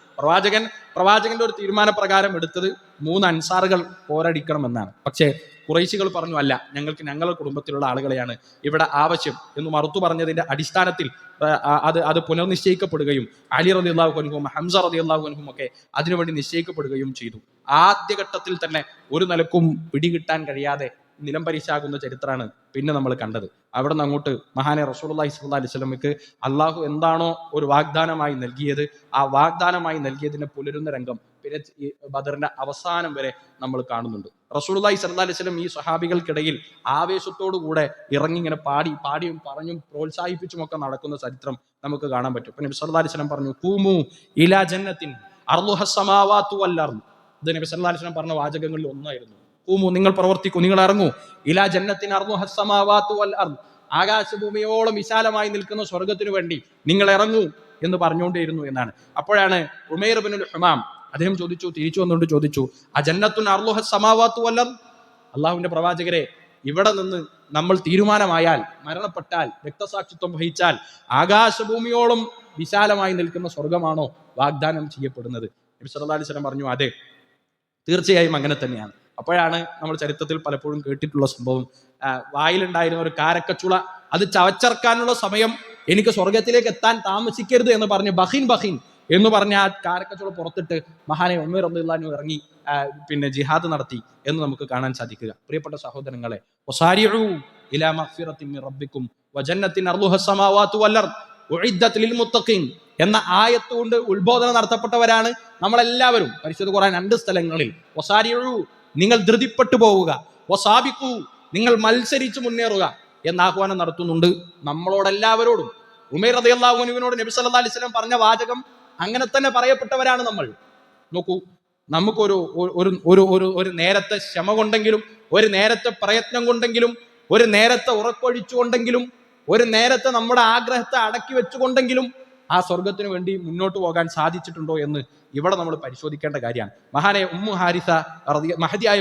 പ്രവാചകന്റെ ഒരു തീരുമാനപ്രകാരം എടുത്തത് 3 അൻസാറുകൾ പോരടിക്കണമെന്നാണ്. പക്ഷേ ഖുറൈശികൾ പറഞ്ഞു, അല്ല, ഞങ്ങളുടെ കുടുംബത്തിലുള്ള ആളുകളെയാണ് ഇവിടെ ആവശ്യം എന്ന് മറുത്തു പറഞ്ഞതിന്റെ അടിസ്ഥാനത്തിൽ അത് പുനർനിശ്ചയിക്കപ്പെടുകയും അലി റളിയല്ലാഹു അൻഹും ഹംസ റളിയല്ലാഹു അൻഹും ഒക്കെ അതിനുവേണ്ടി നിശ്ചയിക്കപ്പെടുകയും ചെയ്തു. ആദ്യഘട്ടത്തിൽ തന്നെ ഒരു നിലക്കും പിടികിട്ടാൻ കഴിയാതെ നിലംപരിശാകുന്ന ചരിത്രമാണ് പിന്നെ നമ്മൾ കണ്ടത്. അവിടെ നിന്ന് അങ്ങോട്ട് മഹാനെ റസൂലുള്ളാഹി സ്വല്ലല്ലാഹു അലൈഹി വസല്ലമയ്ക്ക് അള്ളാഹു എന്താണോ ഒരു വാഗ്ദാനമായി നൽകിയത്, ആ വാഗ്ദാനമായി നൽകിയതിനെ പുലരുന്ന രംഗം പിന്നെ ഈ ബദറിന്റെ അവസാനം വരെ നമ്മൾ കാണുന്നുണ്ട്. റസൂലുള്ളാഹി സ്വല്ലല്ലാഹു അലൈഹി വസല്ലം ഈ സ്വഹാബികൾക്കിടയിൽ ആവേശത്തോടു കൂടെ ഇറങ്ങി ഇങ്ങനെ പാടിയും പറഞ്ഞും പ്രോത്സാഹിപ്പിച്ചും ഒക്കെ നടക്കുന്ന ചരിത്രം നമുക്ക് കാണാൻ പറ്റും. നബി സ്വല്ലല്ലാഹു അലൈഹി വസല്ലം പറഞ്ഞു, ഖൂമു ഇലാ ജന്നത്തിൻ അർളുഹസ് സമാവാതു വൽ അർള്. ഇത് നബി സ്വല്ലല്ലാഹു അലൈഹി വസല്ലം പറഞ്ഞ വാചകങ്ങളിൽ ഒന്നായിരുന്നു. ഖൂമു, നിങ്ങൾ പ്രവർത്തിക്കൂ, നിങ്ങൾ ഇറങ്ങൂ, ഇലാ ജന്നത്തിൻ അർളുഹസ് സമാവാതു വൽ അർള്, ആകാശഭൂമിയോളം വിശാലമായി നിൽക്കുന്ന സ്വർഗത്തിനു വേണ്ടി നിങ്ങൾ ഇറങ്ങൂ എന്ന് പറഞ്ഞുകൊണ്ടേയിരുന്നു എന്നാണ്. അപ്പോഴാണ് ഉമൈർ ഇബ്നുൽ ഹുമാം അദ്ദേഹം തിരിച്ചു വന്നുകൊണ്ട് ചോദിച്ചു, അജന്നത്തുൻ അർളുഹസ് സമാവാതു വൽ അർള്, അള്ളാഹുവിന്റെ പ്രവാചകരെ, ഇവിടെ നിന്ന് നമ്മൾ തീരുമാനമായാൽ, മരണപ്പെട്ടാൽ, രക്തസാക്ഷിത്വം വഹിച്ചാൽ ആകാശഭൂമിയോളം വിശാലമായി നിൽക്കുന്ന സ്വർഗമാണോ വാഗ്ദാനം ചെയ്യപ്പെടുന്നത്? നബി സല്ലല്ലാഹു അലൈഹി വസല്ലം പറഞ്ഞു, അതെ, തീർച്ചയായും അങ്ങനെ തന്നെയാണ്. അപ്പോഴാണ് നമ്മൾ ചരിത്രത്തിൽ പലപ്പോഴും കേട്ടിട്ടുള്ള സംഭവം, വായിലുണ്ടായിരുന്ന ഒരു കാരക്കച്ചുള അത് ചവച്ചറക്കാനുള്ള സമയം, എനിക്ക് സ്വർഗത്തിലേക്ക് എത്താൻ താമസിക്കരുത് എന്ന് പറഞ്ഞ് ബഹിൻ എന്ന് പറഞ്ഞ ആ കാരക്കച്ചുള പുറത്തിട്ട് മഹാനെ ഉമർ റളിയല്ലാഹു അൻഹു ഇറങ്ങി പിന്നെ ജിഹാദ് നടത്തി എന്ന് നമുക്ക് കാണാൻ സാധിക്കുക. പ്രിയപ്പെട്ട സഹോദരങ്ങളെ, വസാരിഉ ഇലാ മഗ്ഫിറത്തിൻ മിർ റബ്ബിക്കും വജന്നത്തിൻ അർളുഹസ് സമാവാതു വൽ അർള് ഉഇദ്ദത് ലിൽ മുത്തഖീൻ എന്ന ആയത്ത് കൊണ്ട് ഉത്ബോധനം നടത്തപ്പെട്ടവരാണ് നമ്മളെല്ലാവരും. പരിശുദ്ധ ഖുർആൻ 2 സ്ഥലങ്ങളിൽ വസാരിഉ, നിങ്ങൾ ധൃതിപ്പെട്ടു പോവുക, വസാബിഖു, നിങ്ങൾ മത്സരിച്ച് മുന്നേറുക എന്ന ആഹ്വാനം നടത്തുന്നുണ്ട് നമ്മളോടെല്ലാവരോടും. ഉമൈർ റളിയല്ലാഹു അൻഹുവിനോട് നബി സല്ലല്ലാഹു അലൈഹി വസല്ലം പറഞ്ഞ വാചകം അങ്ങനെ തന്നെ പറയപ്പെട്ടവരാണ് നമ്മൾ. നോക്കൂ, നമുക്കൊരു ഒരു നേരത്തെ ക്ഷമ കൊണ്ടെങ്കിലും, ഒരു നേരത്തെ പ്രയത്നം കൊണ്ടെങ്കിലും, ഒരു നേരത്തെ ഉറക്കൊഴിച്ചുകൊണ്ടെങ്കിലും, ഒരു നേരത്തെ നമ്മുടെ ആഗ്രഹത്തെ അടക്കി വെച്ചുകൊണ്ടെങ്കിലും ആ സ്വർഗത്തിന് വേണ്ടി മുന്നോട്ട് പോകാൻ സാധിച്ചിട്ടുണ്ടോ എന്ന് ഇവിടെ നമ്മൾ പരിശോധിക്കേണ്ട കാര്യമാണ്. മഹദിയായ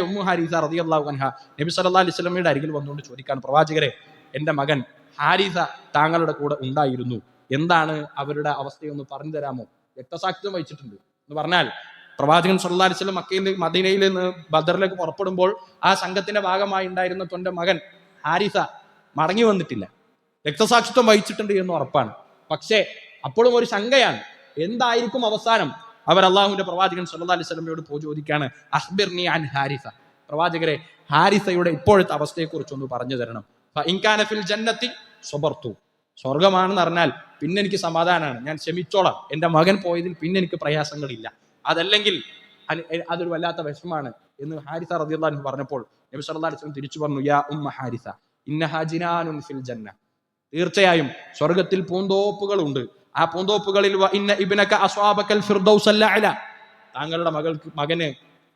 ഉമ്മു ഹാരിസ റളിയല്ലാഹു അൻഹ നബി സല്ലല്ലാഹു അലൈഹി വസല്ലമയുടെ അരികിൽ വന്നുകൊണ്ട് ചോദിക്കാൻ, പ്രവാചകരെ, എൻ്റെ മകൻ ഹാരിസ താങ്കളുടെ കൂടെ ഉണ്ടായിരുന്നു, എന്താണ് അവരുടെ അവസ്ഥയൊന്ന് പറഞ്ഞു തരാമോ? രക്തസാക്ഷിത്വം വഹിച്ചിട്ടുണ്ട് എന്ന് പറഞ്ഞാൽ, പ്രവാചകൻ സല്ലല്ലാഹു അലൈഹി വസല്ലം മദീനയിൽ നിന്ന് ബദറിലേക്ക് പുറപ്പെടുമ്പോൾ ആ സംഘത്തിന്റെ ഭാഗമായി ഉണ്ടായിരുന്ന തന്റെ മകൻ ഹാരിസ മടങ്ങി വന്നിട്ടില്ല. രക്തസാക്ഷിത്വം വഹിച്ചിട്ടുണ്ട് എന്ന് ഉറപ്പാണ്. പക്ഷേ അപ്പോഴും ഒരു ശങ്കയാണ്, എന്തായിരിക്കും അവസാനം? അവർ അള്ളാഹുവിന്റെ പ്രവാചകൻ സല്ലല്ലാഹു അലൈഹി വസല്ലമയോട് ചോദിക്കാണ്, അഖ്ബിർനി അൻ ഹാരിസ, പ്രവാചകരെ, ഹാരിസയുടെ ഇപ്പോഴത്തെ അവസ്ഥയെക്കുറിച്ചൊന്ന് പറഞ്ഞു തരണം. ഫഇൻ കാന ഫിൽ ജന്നത്തി സബർതു, സ്വർഗമാണെന്ന് അറിഞ്ഞാൽ പിന്നെ എനിക്ക് സമാധാനമാണ്, ഞാൻ ക്ഷമിച്ചോളാം, എൻ്റെ മകൻ പോയതിൽ പിന്നെ എനിക്ക് പ്രയാസങ്ങളില്ല. അതല്ലെങ്കിൽ അതൊരു വല്ലാത്ത വിഷമാണ് എന്ന് ഹാരിസ റളിയല്ലാഹു അൻഹു പറഞ്ഞപ്പോൾ നബി സല്ലല്ലാഹു അലൈഹി വസല്ലം തിരിച്ചു പറഞ്ഞു, യാ ഉമ്മ ഹാരിസ ഇന്നഹാ ജിനാനുൻ ഫിൽ ജന്ന, തീർച്ചയായും സ്വർഗത്തിൽ പൂന്തോപ്പുകളുണ്ട്. ആ പൂന്തോപ്പുകളിൽ ഇന്ന ഇബ്നക അസ്വാബകൽ ഫിർദൗസൽ അഅല, താങ്കളുടെ മകന്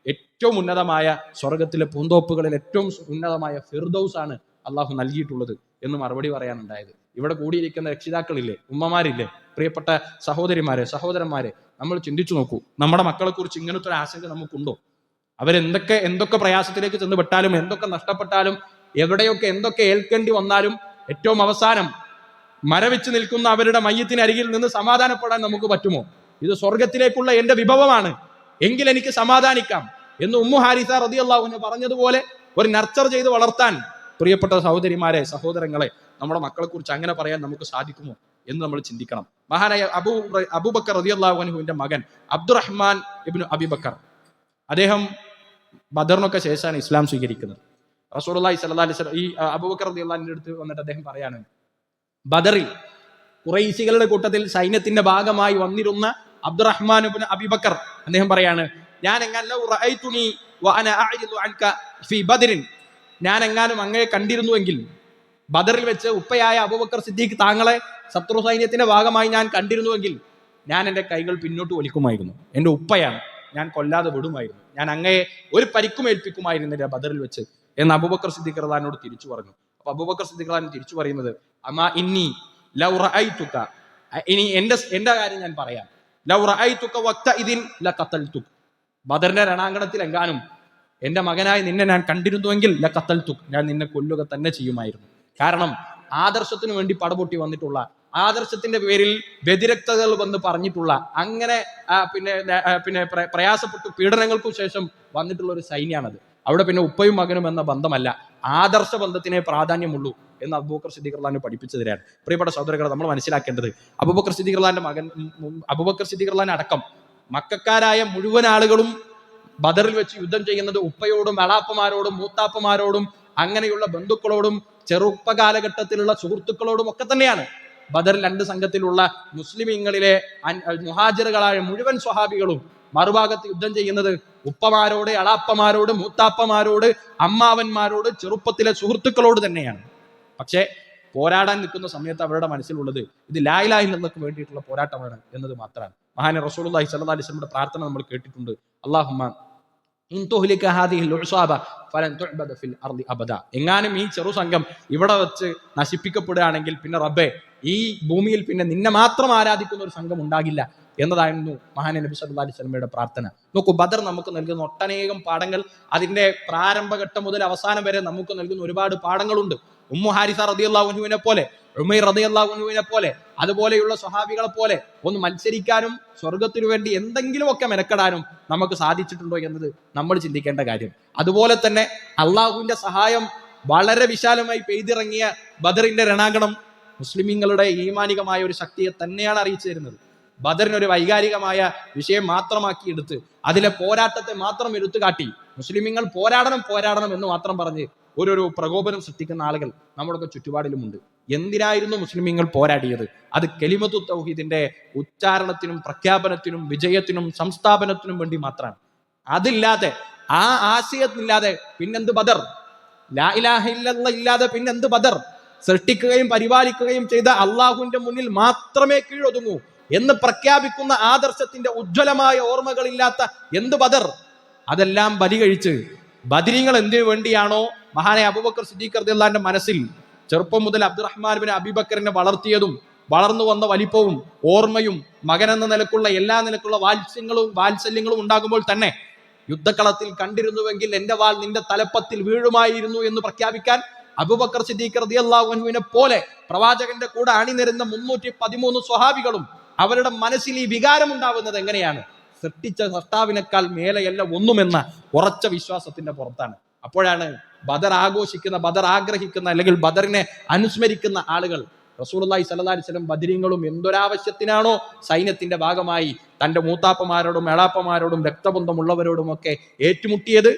ഏറ്റവും ഉന്നതമായ സ്വർഗത്തിലെ പൂന്തോപ്പുകളിൽ ഏറ്റവും ഉന്നതമായ ഫിർദൗസാണ് അള്ളാഹു നൽകിയിട്ടുള്ളത് എന്ന് മറുപടി പറയാനുണ്ടായത്. ഇവിടെ കൂടിയിരിക്കുന്ന രക്ഷിതാക്കളില്ലേ, ഉമ്മമാരില്ലേ, പ്രിയപ്പെട്ട സഹോദരിമാരെ, സഹോദരന്മാരെ, നമ്മൾ ചിന്തിച്ചു നോക്കൂ, നമ്മുടെ മക്കളെ കുറിച്ച് ഇങ്ങനത്തെ ഒരു ആശങ്ക നമുക്കുണ്ടോ? എന്തൊക്കെ പ്രയാസത്തിലേക്ക് ചെന്ന് പെട്ടാലും, എന്തൊക്കെ നഷ്ടപ്പെട്ടാലും, എവിടെയൊക്കെ എന്തൊക്കെ ഏൽക്കേണ്ടി വന്നാലും ഏറ്റവും അവസാനം മരവിച്ച് നിൽക്കുന്ന അവരുടെ മയ്യത്തിനരികിൽ നിന്ന് സമാധാനപ്പെടാൻ നമുക്ക് പറ്റുമോ? ഇത് സ്വർഗത്തിലേക്കുള്ള എന്റെ വിഭവമാണ്, എങ്കിൽ എനിക്ക് സമാധാനിക്കാം എന്ന് ഉമ്മു ഹാരിസ റളിയല്ലാഹു അൻഹ പറഞ്ഞതുപോലെ ഒരു നർച്ചർ ചെയ്ത് വളർത്താൻ പ്രിയപ്പെട്ട സഹോദരിമാരെ, സഹോദരങ്ങളെ, നമ്മുടെ മക്കളെ കുറിച്ച് അങ്ങനെ പറയാൻ നമുക്ക് സാധിക്കുമോ എന്ന് നമ്മൾ ചിന്തിക്കണം. മഹാനായ അബൂബക്കർ റളിയല്ലാഹു അൻഹുവിന്റെ മകൻ അബ്ദുറഹ്മാൻ ഇബ്നു അബീബക്കർ, അദ്ദേഹം ബദറിനൊക്കെ ശേഷമാണ് ഇസ്ലാം സ്വീകരിക്കുന്നത്. റസൂലുള്ളാഹി സ്വല്ലല്ലാഹു അലൈഹി വസല്ലം ഈ അബൂബക്കർ റളിയല്ലാഹു അൻഹുവിന്റെ അടുത്ത് വന്നിട്ട് അദ്ദേഹം പറയാണ്, ബദറിൽ ഖുറൈശികളുടെ കൂട്ടത്തിൽ സൈന്യത്തിന്റെ ഭാഗമായി വന്നിരുന്ന അബ്ദുറഹ്മാൻ ഇബ്നു അബീബക്കർ അദ്ദേഹം പറയാണ്, ഞാൻ എങ്ങാനും അങ്ങയെ കണ്ടിരുന്നുവെങ്കിൽ, ബദറിൽ വെച്ച് ഉപ്പയായ അബൂബക്കർ സിദ്ദീഖ് താങ്കളെ ശത്രു സൈന്യത്തിന്റെ ഭാഗമായി ഞാൻ കണ്ടിരുന്നുവെങ്കിൽ ഞാൻ എൻ്റെ കൈകൾ പിന്നോട്ട് വലിക്കുമായിരുന്നു. എൻ്റെ ഉപ്പയാണ്, ഞാൻ കൊല്ലാതെ വിടുമായിരുന്നു, ഞാൻ അങ്ങയെ ഒരു പരിക്കും ഏൽപ്പിക്കുമായിരുന്നില്ല ബദറിൽ വെച്ച് എന്ന് അബൂബക്കർ സിദ്ദീഖ് റളിയല്ലാഹു തിരിച്ചു പറഞ്ഞു. അപ്പൊ അബൂബക്കർ സിദ്ദീഖ് റളിയല്ലാഹു തിരിച്ചു പറയുന്നത്, അമാ ഇന്നി ലൗ റഅയ്തുക, ഇനി എന്റെ കാര്യം ഞാൻ പറയാം, ലൗ റഅയ്തുക വഖ്തഇദിൻ ലഖതൽതുക, ബദറിന്റെ രണാങ്കണത്തിൽ എങ്ങാനും എന്റെ മകനായി നിന്നെ ഞാൻ കണ്ടിരുന്നുവെങ്കിൽ ലഖതൽതുക, ഞാൻ നിന്നെ കൊല്ലുക തന്നെ ചെയ്യുമായിരുന്നു. കാരണം ആദർശത്തിന് വേണ്ടി പടപൊട്ടി വന്നിട്ടുള്ള, ആദർശത്തിന്റെ പേരിൽ വ്യതിരക്തകൾ വന്ന് പറഞ്ഞിട്ടുള്ള, അങ്ങനെ പിന്നെ പ്രയാസപ്പെട്ടു പീഡനങ്ങൾക്കു ശേഷം വന്നിട്ടുള്ള ഒരു സൈന്യമാണത്. അവിടെ പിന്നെ ഉപ്പയും മകനും എന്ന ബന്ധമല്ല, ആദർശ ബന്ധത്തിനെ പ്രാധാന്യമുള്ളൂ എന്ന് അബൂബക്കർ സിദ്ദീഖ് റളിയല്ലാഹു പഠിപ്പിച്ചു തരാണ്. പ്രിയപ്പെട്ട സഹോദരങ്ങളെ, നമ്മൾ മനസ്സിലാക്കേണ്ടത് അബൂബക്കർ സിദ്ദീഖ് റളിയല്ലാഹുവിന്റെ മകൻ അബൂബക്കർ സിദ്ദീഖ് റളിയല്ലാഹു അടക്കം മക്കക്കാരായ മുഴുവൻ ആളുകളും ബദറിൽ വെച്ച് യുദ്ധം ചെയ്യുന്നത് ഉപ്പയോടും എളാപ്പമാരോടും മൂത്താപ്പമാരോടും അങ്ങനെയുള്ള ബന്ധുക്കളോടും ചെറുപ്പ കാലഘട്ടത്തിലുള്ള സുഹൃത്തുക്കളോടും ഒക്കെ തന്നെയാണ്. ബദറിൽ 2 സംഘത്തിലുള്ള മുസ്ലിമീങ്ങളിലെ മുഹാജിറുകളായ മുഴുവൻ സ്വഹാബികളും മറുഭാഗത്ത് യുദ്ധം ചെയ്യുന്നത് ഉപ്പമാരോട്, എളാപ്പമാരോട്, മൂത്താപ്പമാരോട്, അമ്മാവന്മാരോട്, ചെറുപ്പത്തിലെ സുഹൃത്തുക്കളോട് തന്നെയാണ്. പക്ഷേ പോരാടാൻ നിൽക്കുന്ന സമയത്ത് അവരുടെ മനസ്സിലുള്ളത് ഇത് ലാ ഇലാഹ ഇല്ലല്ലാഹ്ക്ക് വേണ്ടിയിട്ടുള്ള പോരാട്ടമാണ് എന്നത് മാത്രമാണ്. മഹാനായ റസൂലുള്ളാഹി സ്വല്ലല്ലാഹു അലൈഹി വസല്ലമയുടെ പ്രാർത്ഥന നമ്മൾ കേട്ടിട്ടുണ്ട്, അല്ലാഹുമ്മ ഇൻ തുഹ്ലിക ഹാദിഹിൽ ഉസാബ ഫലൻ തുഅബദ ഫിൽ അർളി അബദ. എങ്ങാനും ഈ ചെറു സംഘം ഇവിടെ വെച്ച് നശിപ്പിക്കപ്പെടുകയാണെങ്കിൽ പിന്നെ റബ്ബേ, ഈ ഭൂമിയിൽ പിന്നെ നിന്നെ മാത്രം ആരാധിക്കുന്ന ഒരു സംഘം ഉണ്ടാകില്ല എന്നതായിരുന്നു മഹാനായ നബി സല്ലല്ലാഹു അലൈഹി വസല്ലമയുടെ പ്രാർത്ഥന. നോക്കൂ, ബദർ നമുക്ക് നൽകുന്ന ഒട്ടനേകം പാഠങ്ങൾ, അതിന്റെ പ്രാരംഭഘട്ടം മുതൽ അവസാനം വരെ നമുക്ക് നൽകുന്ന ഒരുപാട് പാഠങ്ങളുണ്ട്. ഉമ്മു ഹാരിസ റളിയല്ലാഹു അൻഹുവിനെ പോലെ, ഉമൈർ റളിയല്ലാഹു അൻഹുവിനെ പോലെ, അതുപോലെയുള്ള സ്വഹാബികളെ പോലെ ഒന്ന് മത്സരിക്കാനും സ്വർഗത്തിനു വേണ്ടി എന്തെങ്കിലുമൊക്കെ മെനക്കെടാനും നമുക്ക് സാധിച്ചിട്ടുണ്ടോ എന്നത് നമ്മൾ ചിന്തിക്കേണ്ട കാര്യം. അതുപോലെ തന്നെ അള്ളാഹുവിന്റെ സഹായം വളരെ വിശാലമായി പെയ്തിറങ്ങിയ ബദറിന്റെ രണാങ്കണം മുസ്ലിമീങ്ങളുടെ ഈമാനികമായ ഒരു ശക്തിയെ തന്നെയാണ് അറിയിച്ചു തരുന്നത്. ബദറിനൊരു വൈകാരികമായ വിഷയം മാത്രമാക്കി എടുത്ത് അതിലെ പോരാട്ടത്തെ മാത്രം എടുത്തു കാട്ടി മുസ്ലിമീങ്ങൾ പോരാടണം എന്ന് മാത്രം പറഞ്ഞ് ഒരു പ്രകോപനം സൃഷ്ടിക്കുന്ന ആളുകൾ നമ്മുടെയൊക്കെ ചുറ്റുപാടിലുമുണ്ട്. എന്തിനായിരുന്നു മുസ്ലിമീങ്ങൾ പോരാടിയത്? അത് കലിമത്തു തൗഹീദിന്റെ ഉച്ചാരണത്തിനും പ്രഖ്യാപനത്തിനും വിജയത്തിനും സംസ്ഥാപനത്തിനും വേണ്ടി മാത്രമാണ്. അതില്ലാതെ, ആ ആശയത്തില്ലാതെ പിന്നെന്ത് ബദർ? ലാ ഇലാഹ ഇല്ലല്ലാഹ് ഇല്ലാതെ പിന്നെന്ത് ബദർ? സൃഷ്ടിക്കുകയും പരിപാലിക്കുകയും ചെയ്ത അള്ളാഹുവിന്റെ മുന്നിൽ മാത്രമേ കീഴൊതുങ്ങൂ എന്ന് പ്രഖ്യാപിക്കുന്ന ആദർശത്തിന്റെ ഉജ്ജ്വലമായ ഓർമ്മകളില്ലാത്ത എന്ത് ബദർ? അതെല്ലാം ബലി കഴിച്ച് ബദരീങ്ങൾ എന്തിനു വേണ്ടിയാണോ മഹാനായ അബൂബക്കർ സിദ്ദീഖ് റളിയല്ലാഹുവിന്റെ മനസ്സിൽ ചെറുപ്പം മുതൽ അബ്ദുറഹ്മാൻ ബിൻ അബീബക്കറിനെ വളർത്തിയതും വളർന്നു വന്ന വലിപ്പവും ഓർമ്മയും മകനെന്ന നിലക്കുള്ള എല്ലാ നിലക്കുള്ള വാത്സല്യങ്ങളും ഉണ്ടാകുമ്പോൾ തന്നെ യുദ്ധക്കളത്തിൽ കണ്ടിരുന്നുവെങ്കിൽ എന്റെ വാൾ നിന്റെ തലപ്പത്തിൽ വീഴുമായിരുന്നു എന്ന് പ്രഖ്യാപിക്കാൻ അബൂബക്കർ സിദ്ദീഖ് റളിയല്ലാഹു അൻഹുവിനെ പോലെ പ്രവാചകന്റെ കൂടെ അണിനിരുന്ന 313 സ്വഹാബികളും അവരുടെ മനസ്സിൽ ഈ വികാരം ഉണ്ടാവുന്നത് എങ്ങനെയാണ്? സൃഷ്ടിച്ച സൃഷ്ടാവിനേക്കാൾ മേലെയല്ല ഒന്നുമെന്ന ഉറച്ച വിശ്വാസത്തിന്റെ പുറത്താണ്. അപ്പോഴാണ് ബദർ ആഘോഷിക്കുന്ന, ബദർ ആഗ്രഹിക്കുന്ന, അല്ലെങ്കിൽ ബദറിനെ അനുസ്മരിക്കുന്ന ആളുകൾ റസൂലുള്ളാഹി സ്വല്ലല്ലാഹു അലൈഹി വസല്ലം ബദരീങ്ങളും എന്തൊരാവശ്യത്തിനാണോ സൈന്യത്തിന്റെ ഭാഗമായി തന്റെ മൂത്താപ്പമാരോടും എളാപ്പമാരോടും രക്തബന്ധമുള്ളവരോടും ഒക്കെ ഏറ്റുമുട്ടിയത്,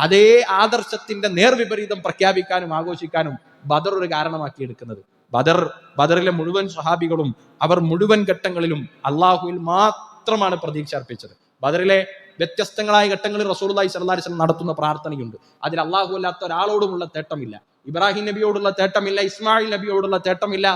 അതേ ആദർശത്തിന്റെ നേർവിപരീതം പ്രഖ്യാപിക്കാനും ആഘോഷിക്കാനും ബദർ ഒരു കാരണമാക്കി എടുക്കുന്നത്. ബദറിലെ മുഴുവൻ സ്വഹാബികളും അവർ മുഴുവൻ ഘട്ടങ്ങളിലും അള്ളാഹുവിൽ മാത്രമാണ് പ്രതീക്ഷ അർപ്പിച്ചത്. ബദറിലെ വ്യത്യസ്തങ്ങളായ ഘട്ടങ്ങളിൽ റസൂലുള്ളാഹി സ്വല്ലല്ലാഹു അലൈഹി വസല്ലം നടത്തുന്ന പ്രാർത്ഥനയുണ്ട്. അതിൽ അള്ളാഹു അല്ലാത്ത ഒരാളോടുമുള്ള തേട്ടമില്ല. ഇബ്രാഹിം നബിയോടുള്ള തേട്ടമില്ല, ഇസ്മായിൽ നബിയോടുള്ള തേട്ടമില്ല.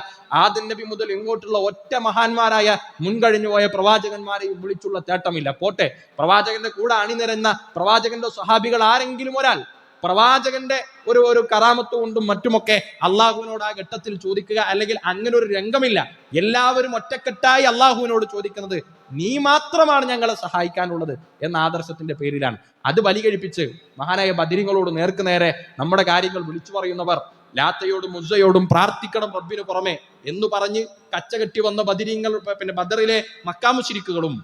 ആദം നബി മുതൽ ഇങ്ങോട്ടുള്ള ഒറ്റ മഹാന്മാരായ മുൻകഴിഞ്ഞു പോയ പ്രവാചകന്മാരെയും വിളിച്ചുള്ള തേട്ടമില്ല. പോട്ടെ, പ്രവാചകന്റെ കൂടെ അണിനിരന്ന പ്രവാചകന്റെ സ്വഹാബികൾ ആരെങ്കിലും ഒരാൾ പ്രവാചകന്റെ ഒരു കറാമത്ത് കൊണ്ടും മറ്റുമൊക്കെ അള്ളാഹുവിനോട് ആ ഘട്ടത്തിൽ ചോദിക്കുക, അല്ലെങ്കിൽ അങ്ങനെ ഒരു രംഗമില്ല. എല്ലാവരും ഒറ്റക്കെട്ടായി അള്ളാഹുവിനോട് ചോദിക്കുന്നത് നീ മാത്രമാണ് ഞങ്ങളെ സഹായിക്കാനുള്ളത് എന്ന ആദർശത്തിന്റെ പേരിലാണ്. അത് ബലി കഴിപ്പിച്ച് മഹാനായ ബദരീങ്ങളോട് നേർക്ക് നേരെ നമ്മുടെ കാര്യങ്ങൾ വിളിച്ചു പറയുന്നവർ ലാത്തയോടും മുസ്സയോടും പ്രാർത്ഥിക്കണം റബ്ബിന് പുറമെ എന്ന് പറഞ്ഞ് കച്ചകെട്ടി വന്ന ബദരീങ്ങൾ, പിന്നെ ബദറിലെ മക്കാ മുശ്രിക്കുകളും